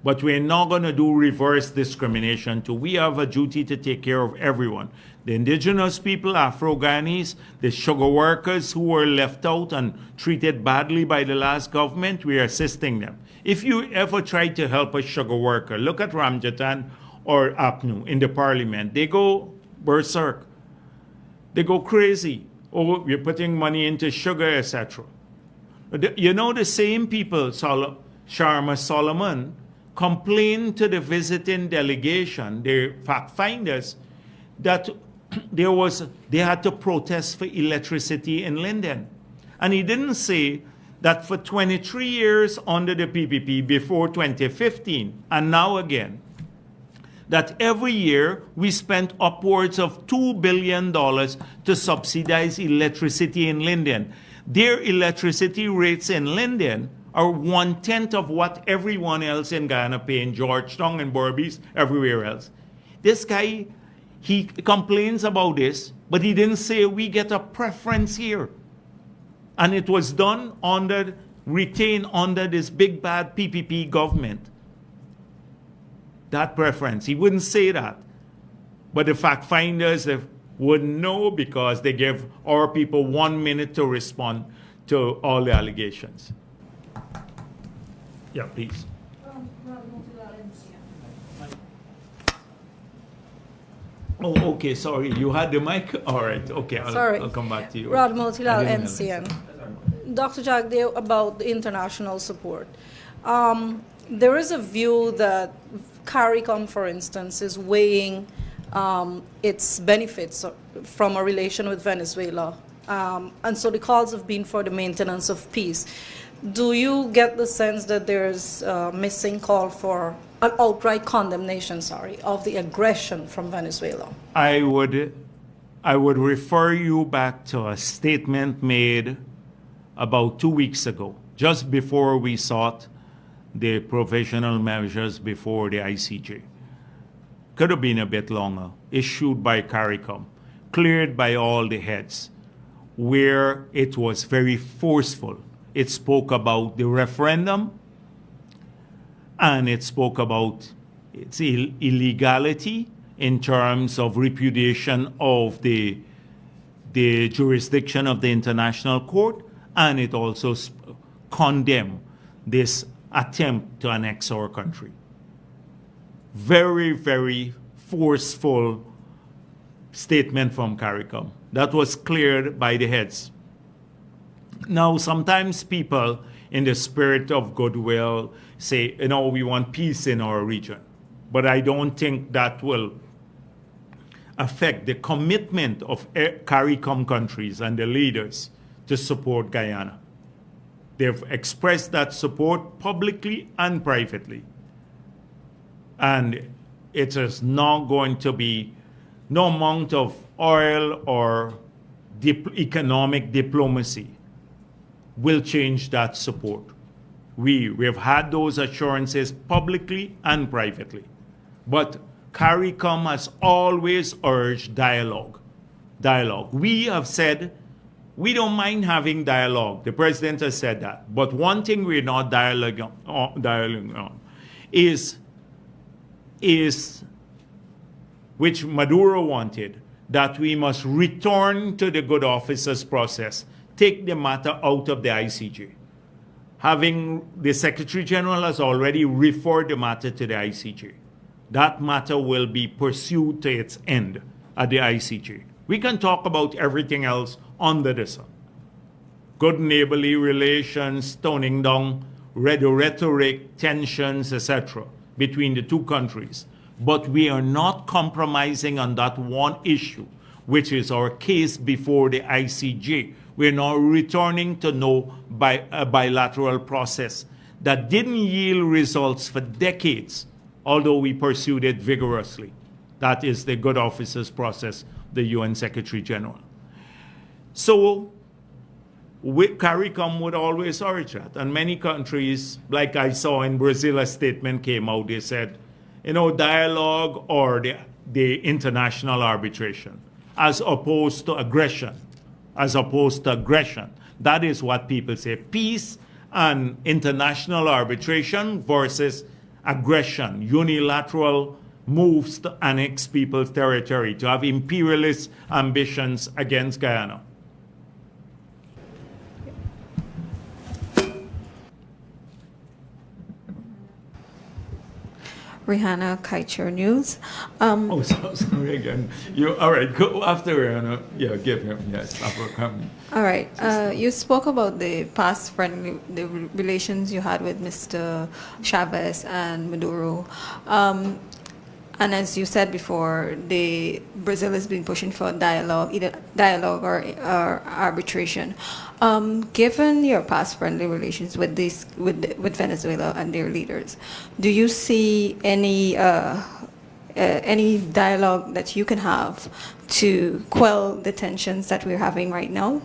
But we're not going to do reverse discrimination too. We have a duty to take care of everyone. The indigenous people, Afro-Guyanese, the sugar workers who were left out and treated badly by the last government, we are assisting them. If you ever try to help a sugar worker, look at Ramjatan or APNU in the parliament. They go berserk. They go crazy. Oh, we're putting money into sugar, etc. You know, the same people, Sharma Solomon, complained to the visiting delegation, the fact finders, that they had to protest for electricity in Linden. And he didn't say that for 23 years under the PPP before 2015, and now again, that every year we spent upwards of $2 billion to subsidize electricity in Linden. Their electricity rates in Linden are 1/10 of what everyone else in Guyana pay in Georgetown and Berbice, everywhere else. This guy, he complains about this, but he didn't say we get a preference here. And it was done retained under this big bad PPP government. That preference, he wouldn't say that. But the fact finders wouldn't know because they gave our people 1 minute to respond to all the allegations. Yeah, please. Oh, okay, sorry. You had the mic? All right, okay, I'll come back to you.
Rod Motilal,
I didn't
NCN.
realize.
Dr. Jagdeo, about the international support. There is a view that CARICOM, for instance, is weighing its benefits from a relation with Venezuela. And so the calls have been for the maintenance of peace. Do you get the sense that there's a missing call for an outright condemnation, of the aggression from Venezuela?
I would refer you back to a statement made about 2 weeks ago, just before we sought the provisional measures before the ICJ. Could have been a bit longer, issued by CARICOM, cleared by all the heads, where it was very forceful. It spoke about the referendum, and it spoke about its illegality in terms of repudiation of the jurisdiction of the International Court, and it also condemned this attempt to annex our country. Very, very forceful statement from CARICOM. That was cleared by the heads. Now, sometimes people, in the spirit of goodwill, say, we want peace in our region. But I don't think that will affect the commitment of CARICOM countries and the leaders to support Guyana. They've expressed that support publicly and privately. And it is not going to be no amount of oil or economic diplomacy will change that support. We have had those assurances publicly and privately. But CARICOM has always urged dialogue. We have said we don't mind having dialogue. The president has said that. But one thing we're not dialoguing on is which Maduro wanted, that we must return to the good officers process, take the matter out of the ICJ. The Secretary General has already referred the matter to the ICJ. That matter will be pursued to its end at the ICJ. We can talk about everything else under the sun. Good neighborly relations, toning down rhetoric, tensions, etc. between the two countries. But we are not compromising on that one issue, which is our case before the ICJ. We're now returning to a bilateral process that didn't yield results for decades, although we pursued it vigorously. That is the good officers process, the UN Secretary General. So CARICOM would always urge that. And many countries, like I saw in Brazil, a statement came out, they said, dialogue or the international arbitration, as opposed to aggression. That is what people say. Peace and international arbitration versus aggression, unilateral moves to annex people's territory, to have imperialist ambitions against Guyana.
Rihanna, Kaicher News.
Sorry again. All right, go after Rihanna. Yeah, give him, yes.
All right. You spoke about the past the relations you had with Mr. Chavez and Maduro. And as you said before, Brazil has been pushing for dialogue, either dialogue or arbitration. Given your past friendly relations with Venezuela and their leaders, do you see any dialogue that you can have to quell the tensions that we're having right now?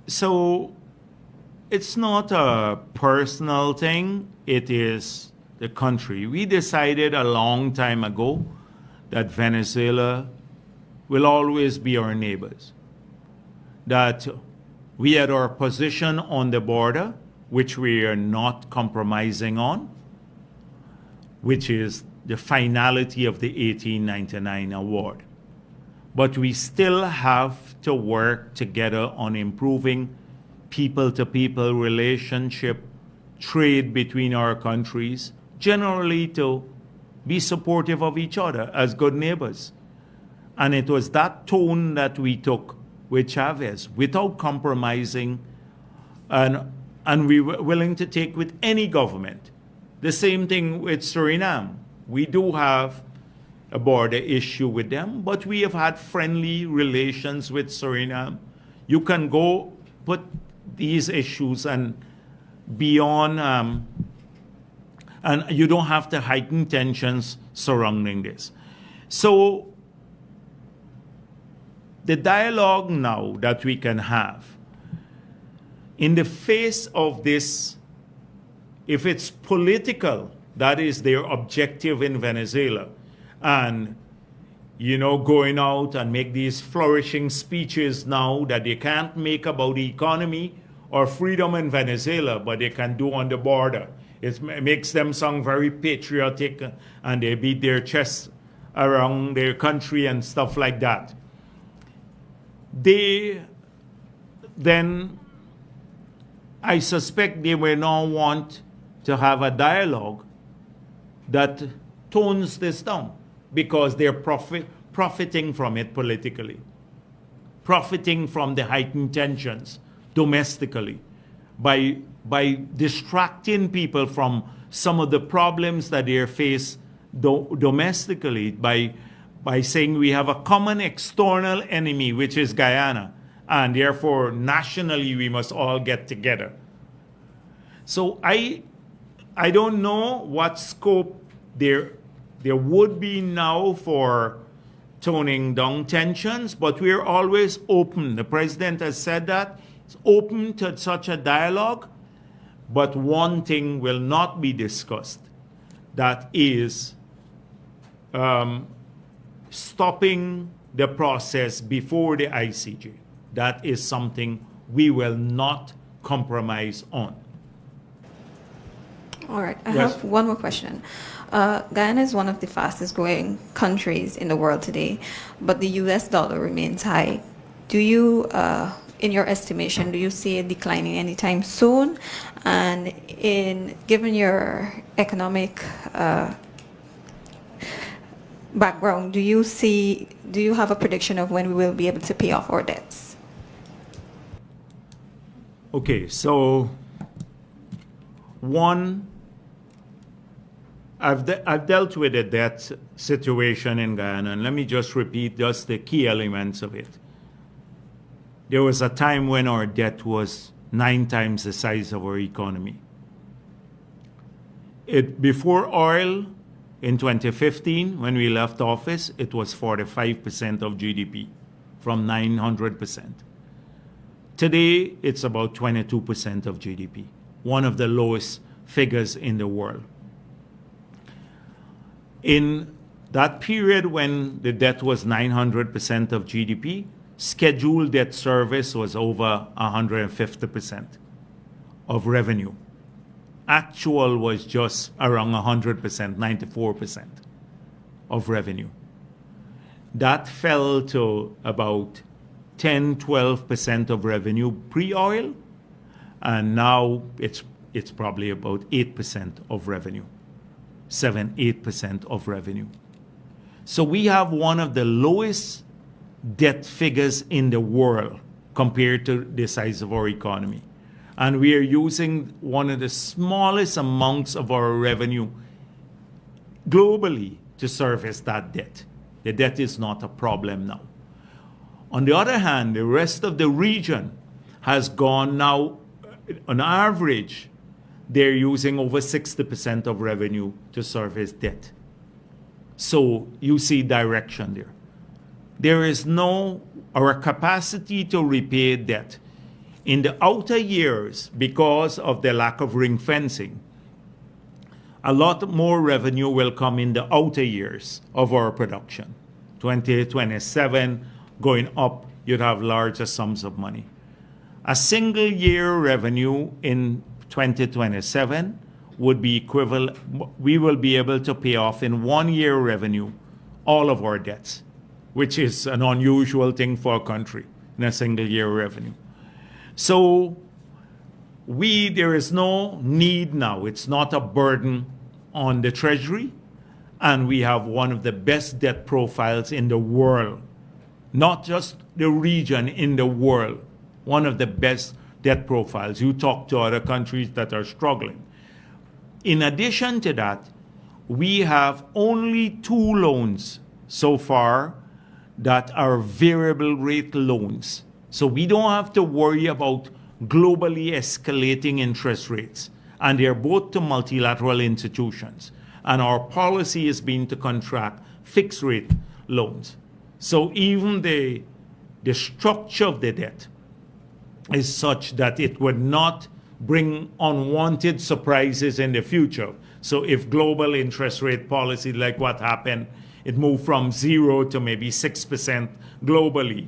So it's not a personal thing. It is the country. We decided a long time ago that Venezuela will always be our neighbors. That we had our position on the border, which we are not compromising on, which is the finality of the 1899 award. But we still have to work together on improving people-to-people relationship, trade between our countries, generally to be supportive of each other as good neighbors. And it was that tone that we took with Chavez without compromising, and we were willing to take with any government. The same thing with Suriname. We do have a border issue with them, but we have had friendly relations with Suriname. You can go put these issues and beyond, and you don't have to heighten tensions surrounding this. So the dialogue now that we can have in the face of this, if it's political, that is their objective in Venezuela, and going out and make these flourishing speeches now that they can't make about the economy or freedom in Venezuela, but they can do on the border. It makes them sound very patriotic, and they beat their chests around their country and stuff like that. Then I suspect they will now want to have a dialogue that tones this down, because they're profiting from it politically, profiting from the heightened tensions domestically by distracting people from some of the problems that they face domestically, by saying we have a common external enemy, which is Guyana, and therefore nationally we must all get together. So I don't know what scope there would be now for toning down tensions, but we're always open. The president has said that. It's open to such a dialogue, but one thing will not be discussed. That is stopping the process before the ICJ. That is something we will not compromise on.
All right, I
Yes.
have one more question. Guyana is one of the fastest growing countries in the world today, but the US dollar remains high. Do you, in your estimation, do you see it declining anytime soon? And given your economic background, do you have a prediction of when we will be able to pay off our debts?
Okay, so one, I've dealt with the debt situation in Guyana, and let me just repeat just the key elements of it. There was a time when our debt was 9 times the size of our economy. Before oil, in 2015, when we left office, it was 45% of GDP, from 900%. Today, it's about 22% of GDP, one of the lowest figures in the world. In that period when the debt was 900% of GDP, scheduled debt service was over 150% of revenue. Actual was just around 100%, 94% of revenue. That fell to about 10, 12% of revenue pre-oil, and now it's probably about 8% of revenue, 7, 8% of revenue. So we have one of the lowest debt figures in the world compared to the size of our economy. And we are using one of the smallest amounts of our revenue globally to service that debt. The debt is not a problem now. On the other hand, the rest of the region has gone now, on average, they're using over 60% of revenue to service debt. So you see direction there. There is our capacity to repay debt in the outer years, because of the lack of ring fencing. A lot more revenue will come in the outer years of our production. 2027 going up, you'd have larger sums of money. A single year revenue in 2027 would be equivalent, we will be able to pay off in 1 year revenue all of our debts, which is an unusual thing for a country in a single year revenue. So there is no need now. It's not a burden on the Treasury, and we have one of the best debt profiles in the world, not just the region, in the world. One of the best debt profiles. You talk to other countries that are struggling. In addition to that, we have only 2 loans so far that are variable rate loans. So we don't have to worry about globally escalating interest rates. And they're both to multilateral institutions. And our policy has been to contract fixed rate loans. So even the structure of the debt is such that it would not bring unwanted surprises in the future. So if global interest rate policy, like what happened, it moved from 0 to maybe 6% globally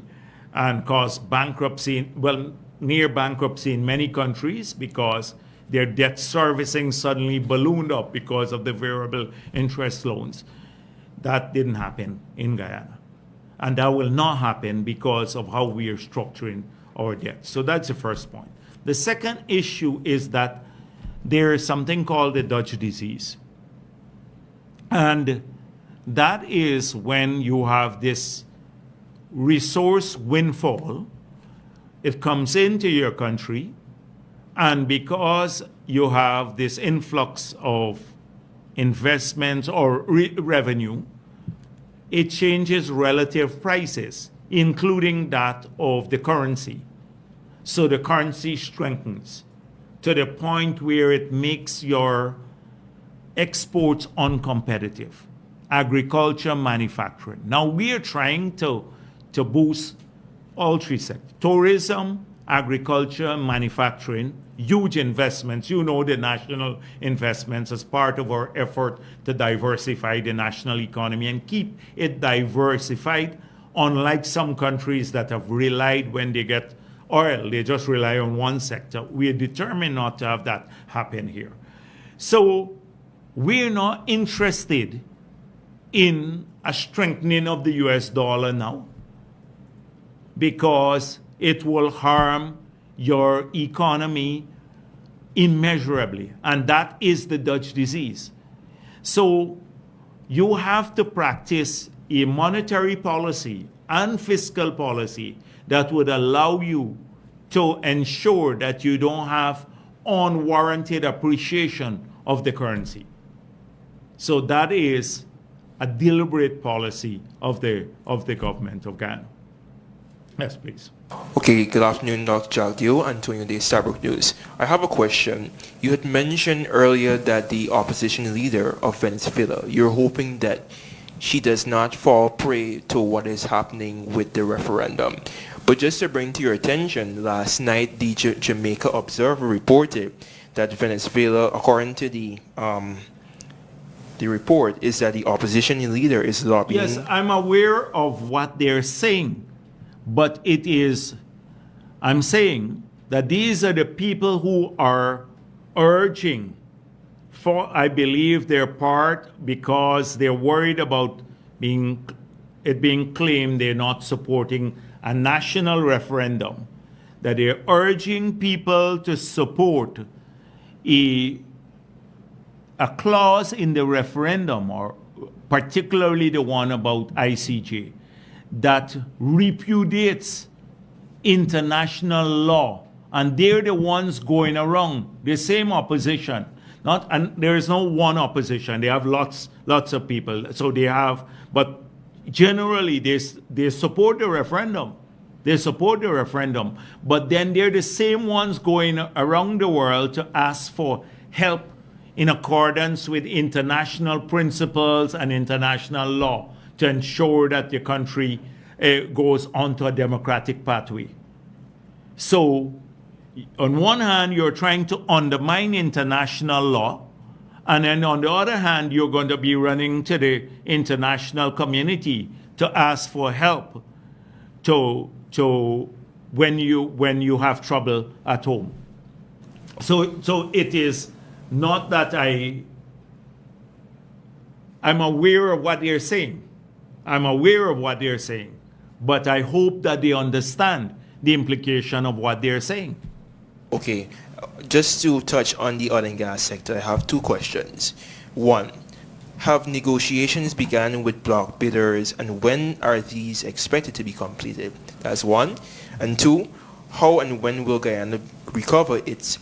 and caused bankruptcy, well, near bankruptcy in many countries because their debt servicing suddenly ballooned up because of the variable interest loans. That didn't happen in Guyana. And that will not happen because of how we are structuring our debt. So that's the first point. The second issue is that there is something called the Dutch disease. And that is when you have this resource windfall. It comes into your country, and because you have this influx of investments or revenue, it changes relative prices, including that of the currency. So the currency strengthens to the point where it makes your exports uncompetitive. Agriculture, manufacturing. Now we are trying to boost all 3 sectors. Tourism, agriculture, manufacturing, huge investments. You know the national investments as part of our effort to diversify the national economy and keep it diversified, unlike some countries that have relied when they get oil, they just rely on one sector. We are determined not to have that happen here. So we're not interested in a strengthening of the US dollar now because it will harm your economy immeasurably. And that is the Dutch disease. So you have to practice a monetary policy and fiscal policy that would allow you to ensure that you don't have unwarranted appreciation of the currency. So that is a deliberate policy of the government of Ghana. Yes, please.
Okay, good afternoon, Dr. Jagdeo, Antonio de Stabrook News. I have a question. You had mentioned earlier that the opposition leader of Venezuela, you're hoping that she does not fall prey to what is happening with the referendum. But just to bring to your attention, last night the Jamaica Observer reported that Venezuela, according to the report, is that the opposition leader is lobbying.
Yes, I'm aware of what they're saying, but I'm saying that these are the people who are urging for, I believe, their part because they're worried about it being claimed they're not supporting a national referendum, that they're urging people to support a clause in the referendum, or particularly the one about ICJ, that repudiates international law. And they're the ones going around, the same opposition. And there is no one opposition. They have lots of people. So they have, but generally they support the referendum. They support the referendum. But then they're the same ones going around the world to ask for help in accordance with international principles and international law to ensure that the country goes onto a democratic pathway. So on one hand, you're trying to undermine international law, and then on the other hand, you're going to be running to the international community to ask for help to when you have trouble at home. So it is not that I'm aware of what they're saying. I'm aware of what they're saying, but I hope that they understand the implication of what they're saying.
Okay, just to touch on the oil and gas sector, I have 2 questions. One, have negotiations begun with block bidders, and when are these expected to be completed? That's one. And two, how and when will Guyana recover its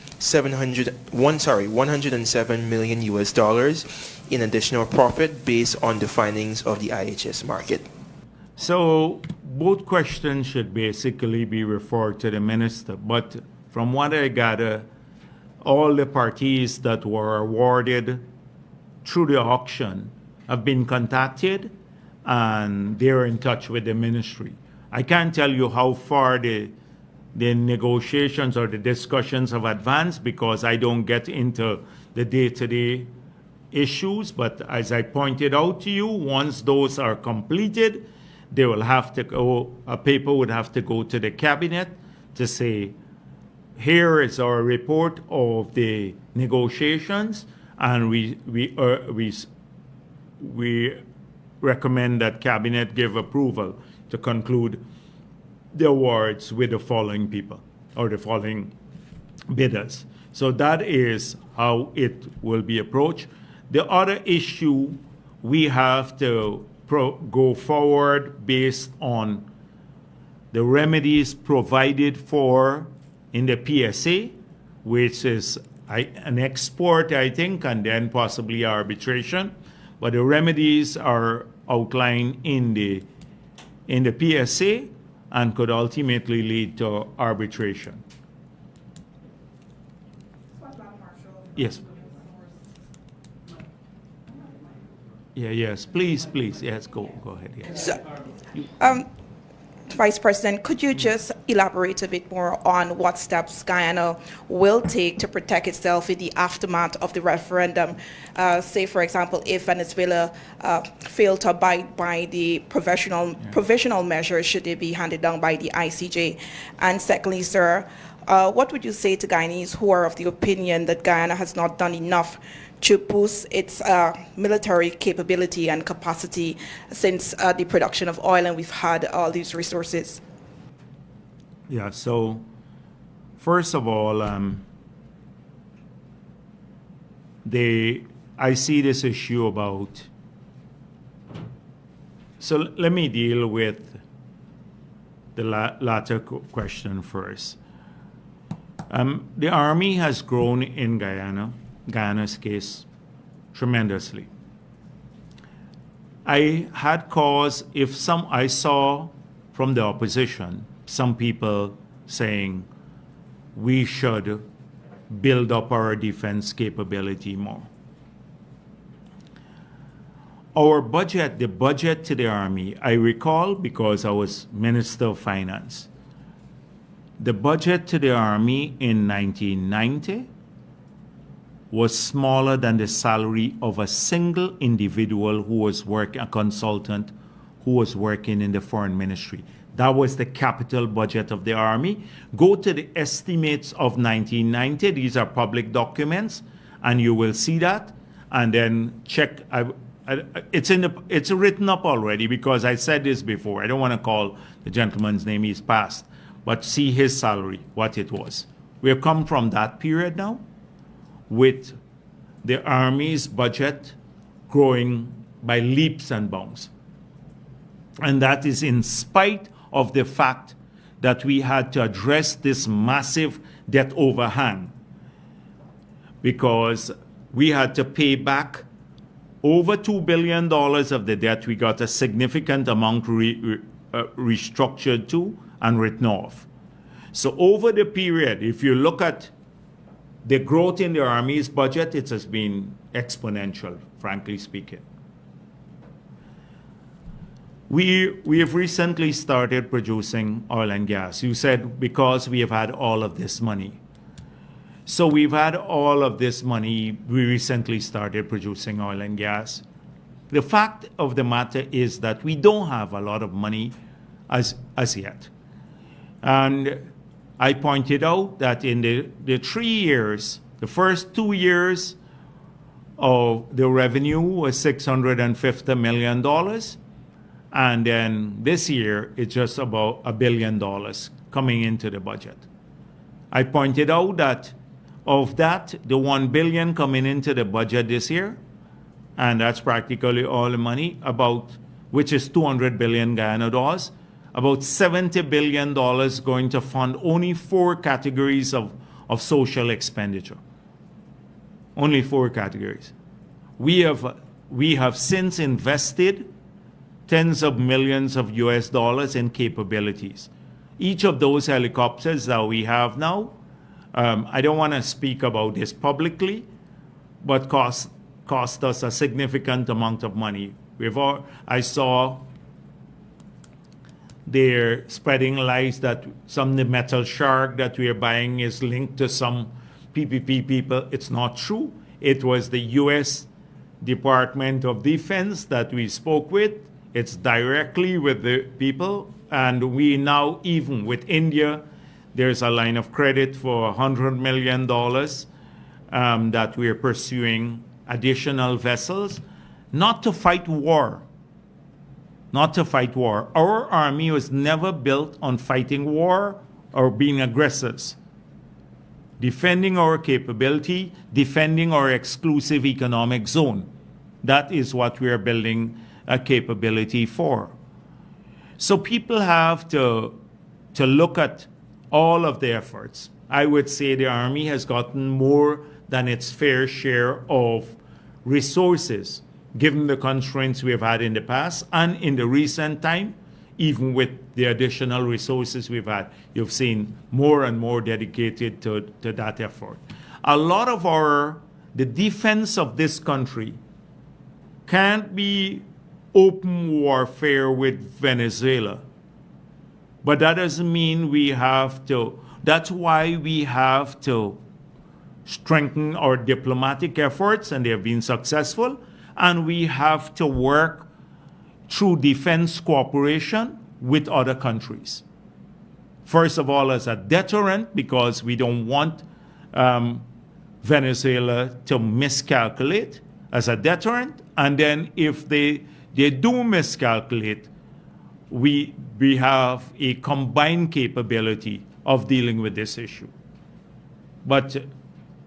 107 million US dollars in additional profit based on the findings of the IHS market?
So both questions should basically be referred to the minister. But from what I gather, all the parties that were awarded through the auction have been contacted and they're in touch with the ministry. I can't tell you how far the negotiations or the discussions have advanced because I don't get into the day-to-day issues. But as I pointed out to you, once those are completed, they will have to go, a paper would have to go to the cabinet to say, here is our report of the negotiations, and we recommend that cabinet give approval to conclude the awards with the following people or the following bidders. So that is how it will be approached. The other issue, we have to go forward based on the remedies provided for in the PSA, which is an export, I think, and then possibly arbitration. But the remedies are outlined in the PSA and could ultimately lead to arbitration. Yes. Yeah, yes, please, yes, go ahead. Yes.
So, Vice President, could you just elaborate a bit more on what steps Guyana will take to protect itself in the aftermath of the referendum? Say, for example, if Venezuela failed to abide by the provisional measures, should they be handed down by the ICJ? And secondly, sir, what would you say to Guyanese who are of the opinion that Guyana has not done enough to boost its military capability and capacity since the production of oil, and we've had all these resources?
Yeah, so first of all, I see this issue about, so let me deal with the latter question first. The Army has grown in Guyana's case, tremendously. I had cause, I saw from the opposition, some people saying we should build up our defense capability more. Our budget, the budget to the Army, I recall because I was Minister of Finance, the budget to the Army in 1990 was smaller than the salary of a single individual who was a consultant who was working in the foreign ministry. That was the capital budget of the Army. Go to the estimates of 1990. These are public documents, and you will see that. And then check. It's written up already because I said this before. I don't want to call the gentleman's name. He's passed. But see his salary, what it was. We have come from that period now, with the Army's budget growing by leaps and bounds. And that is in spite of the fact that we had to address this massive debt overhang, because we had to pay back over $2 billion of the debt. We got a significant amount restructured to and written off. So over the period, if you look at the growth in the Army's budget, it has been exponential, frankly speaking. We have recently started producing oil and gas. You said because we have had all of this money. So we've had all of this money. We recently started producing oil and gas. The fact of the matter is that we don't have a lot of money as yet. And I pointed out that in the 3 years, the first 2 years of the revenue was $650 million. And then this year, it's just about $1 billion coming into the budget. I pointed out that of that, the $1 billion coming into the budget this year, and that's practically all the money, which is 200 billion Guyana dollars, about $70 billion going to fund only 4 categories of social expenditure. Only 4 categories. We have since invested tens of millions of US dollars in capabilities. Each of those helicopters that we have now, I don't want to speak about this publicly, but cost us a significant amount of money. I saw they're spreading lies that some of the metal shark that we are buying is linked to some PPP people. It's not true. It was the U.S. Department of Defense that we spoke with. It's directly with the people. And we now, even with India, there's a line of credit for $100 million that we're pursuing additional vessels, not to fight war. Not to fight war. Our army was never built on fighting war or being aggressors. Defending our capability, defending our exclusive economic zone. That is what we are building a capability for. So people have to look at all of the efforts. I would say the Army has gotten more than its fair share of resources, given the constraints we have had in the past and in the recent time, even with the additional resources we've had, you've seen more and more dedicated to that effort. A lot of the defense of this country can't be open warfare with Venezuela. But that doesn't mean that's why we have to strengthen our diplomatic efforts, and they have been successful, and we have to work through defense cooperation with other countries. First of all, as a deterrent, because we don't want Venezuela to miscalculate, as a deterrent, and then if they do miscalculate, we have a combined capability of dealing with this issue. But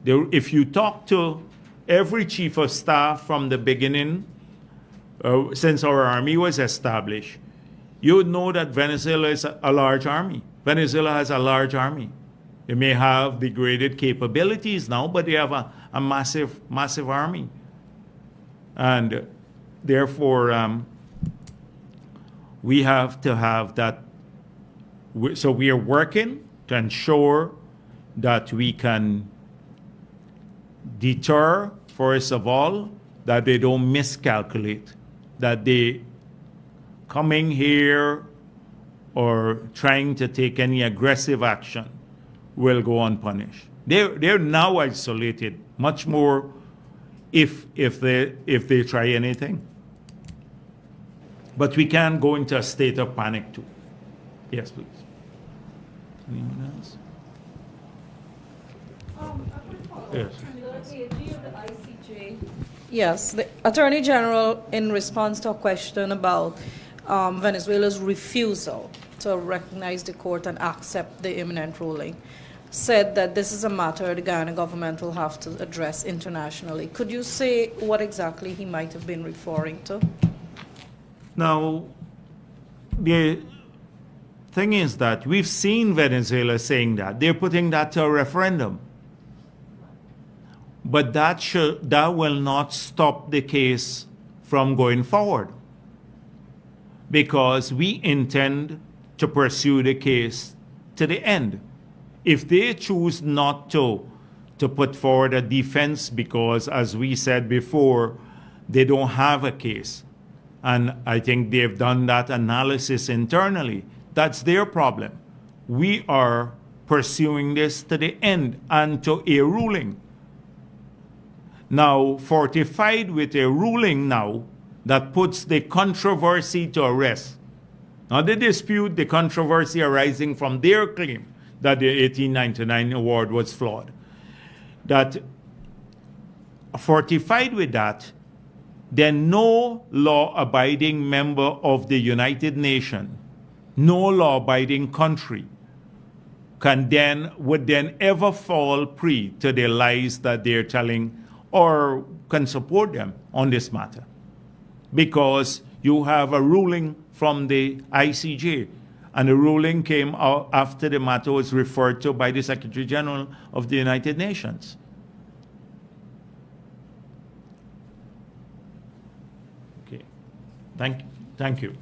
if you talk to every chief of staff from the beginning, since our army was established, you would know that Venezuela is a large army. Venezuela has a large army. They may have degraded capabilities now, but they have a massive, massive army. And therefore, we have to have that. So we are working to ensure that we can deter, first of all, that they don't miscalculate, that they coming here or trying to take any aggressive action will go unpunished. They're now isolated much more if they try anything. But we can go into a state of panic too. Yes, please. Anyone else? Yes.
Yes, the Attorney General, in response to a question about Venezuela's refusal to recognize the court and accept the imminent ruling, said that this is a matter the Guyana government will have to address internationally. Could you say what exactly he might have been referring to?
Now, the thing is that we've seen Venezuela saying that. They're putting that to a referendum. But that will not stop the case from going forward, because we intend to pursue the case to the end. If they choose not to put forward a defense because, as we said before, they don't have a case, and I think they've done that analysis internally, that's their problem. We are pursuing this to the end and to a ruling. Now, fortified with a ruling now that puts the controversy to rest. Now, the dispute, the controversy arising from their claim that the 1899 award was flawed. That fortified with that, then no law-abiding member of the United Nations, no law-abiding country would then ever fall prey to the lies that they're telling or can support them on this matter, because you have a ruling from the ICJ, and the ruling came out after the matter was referred to by the Secretary General of the United Nations. Okay, thank you.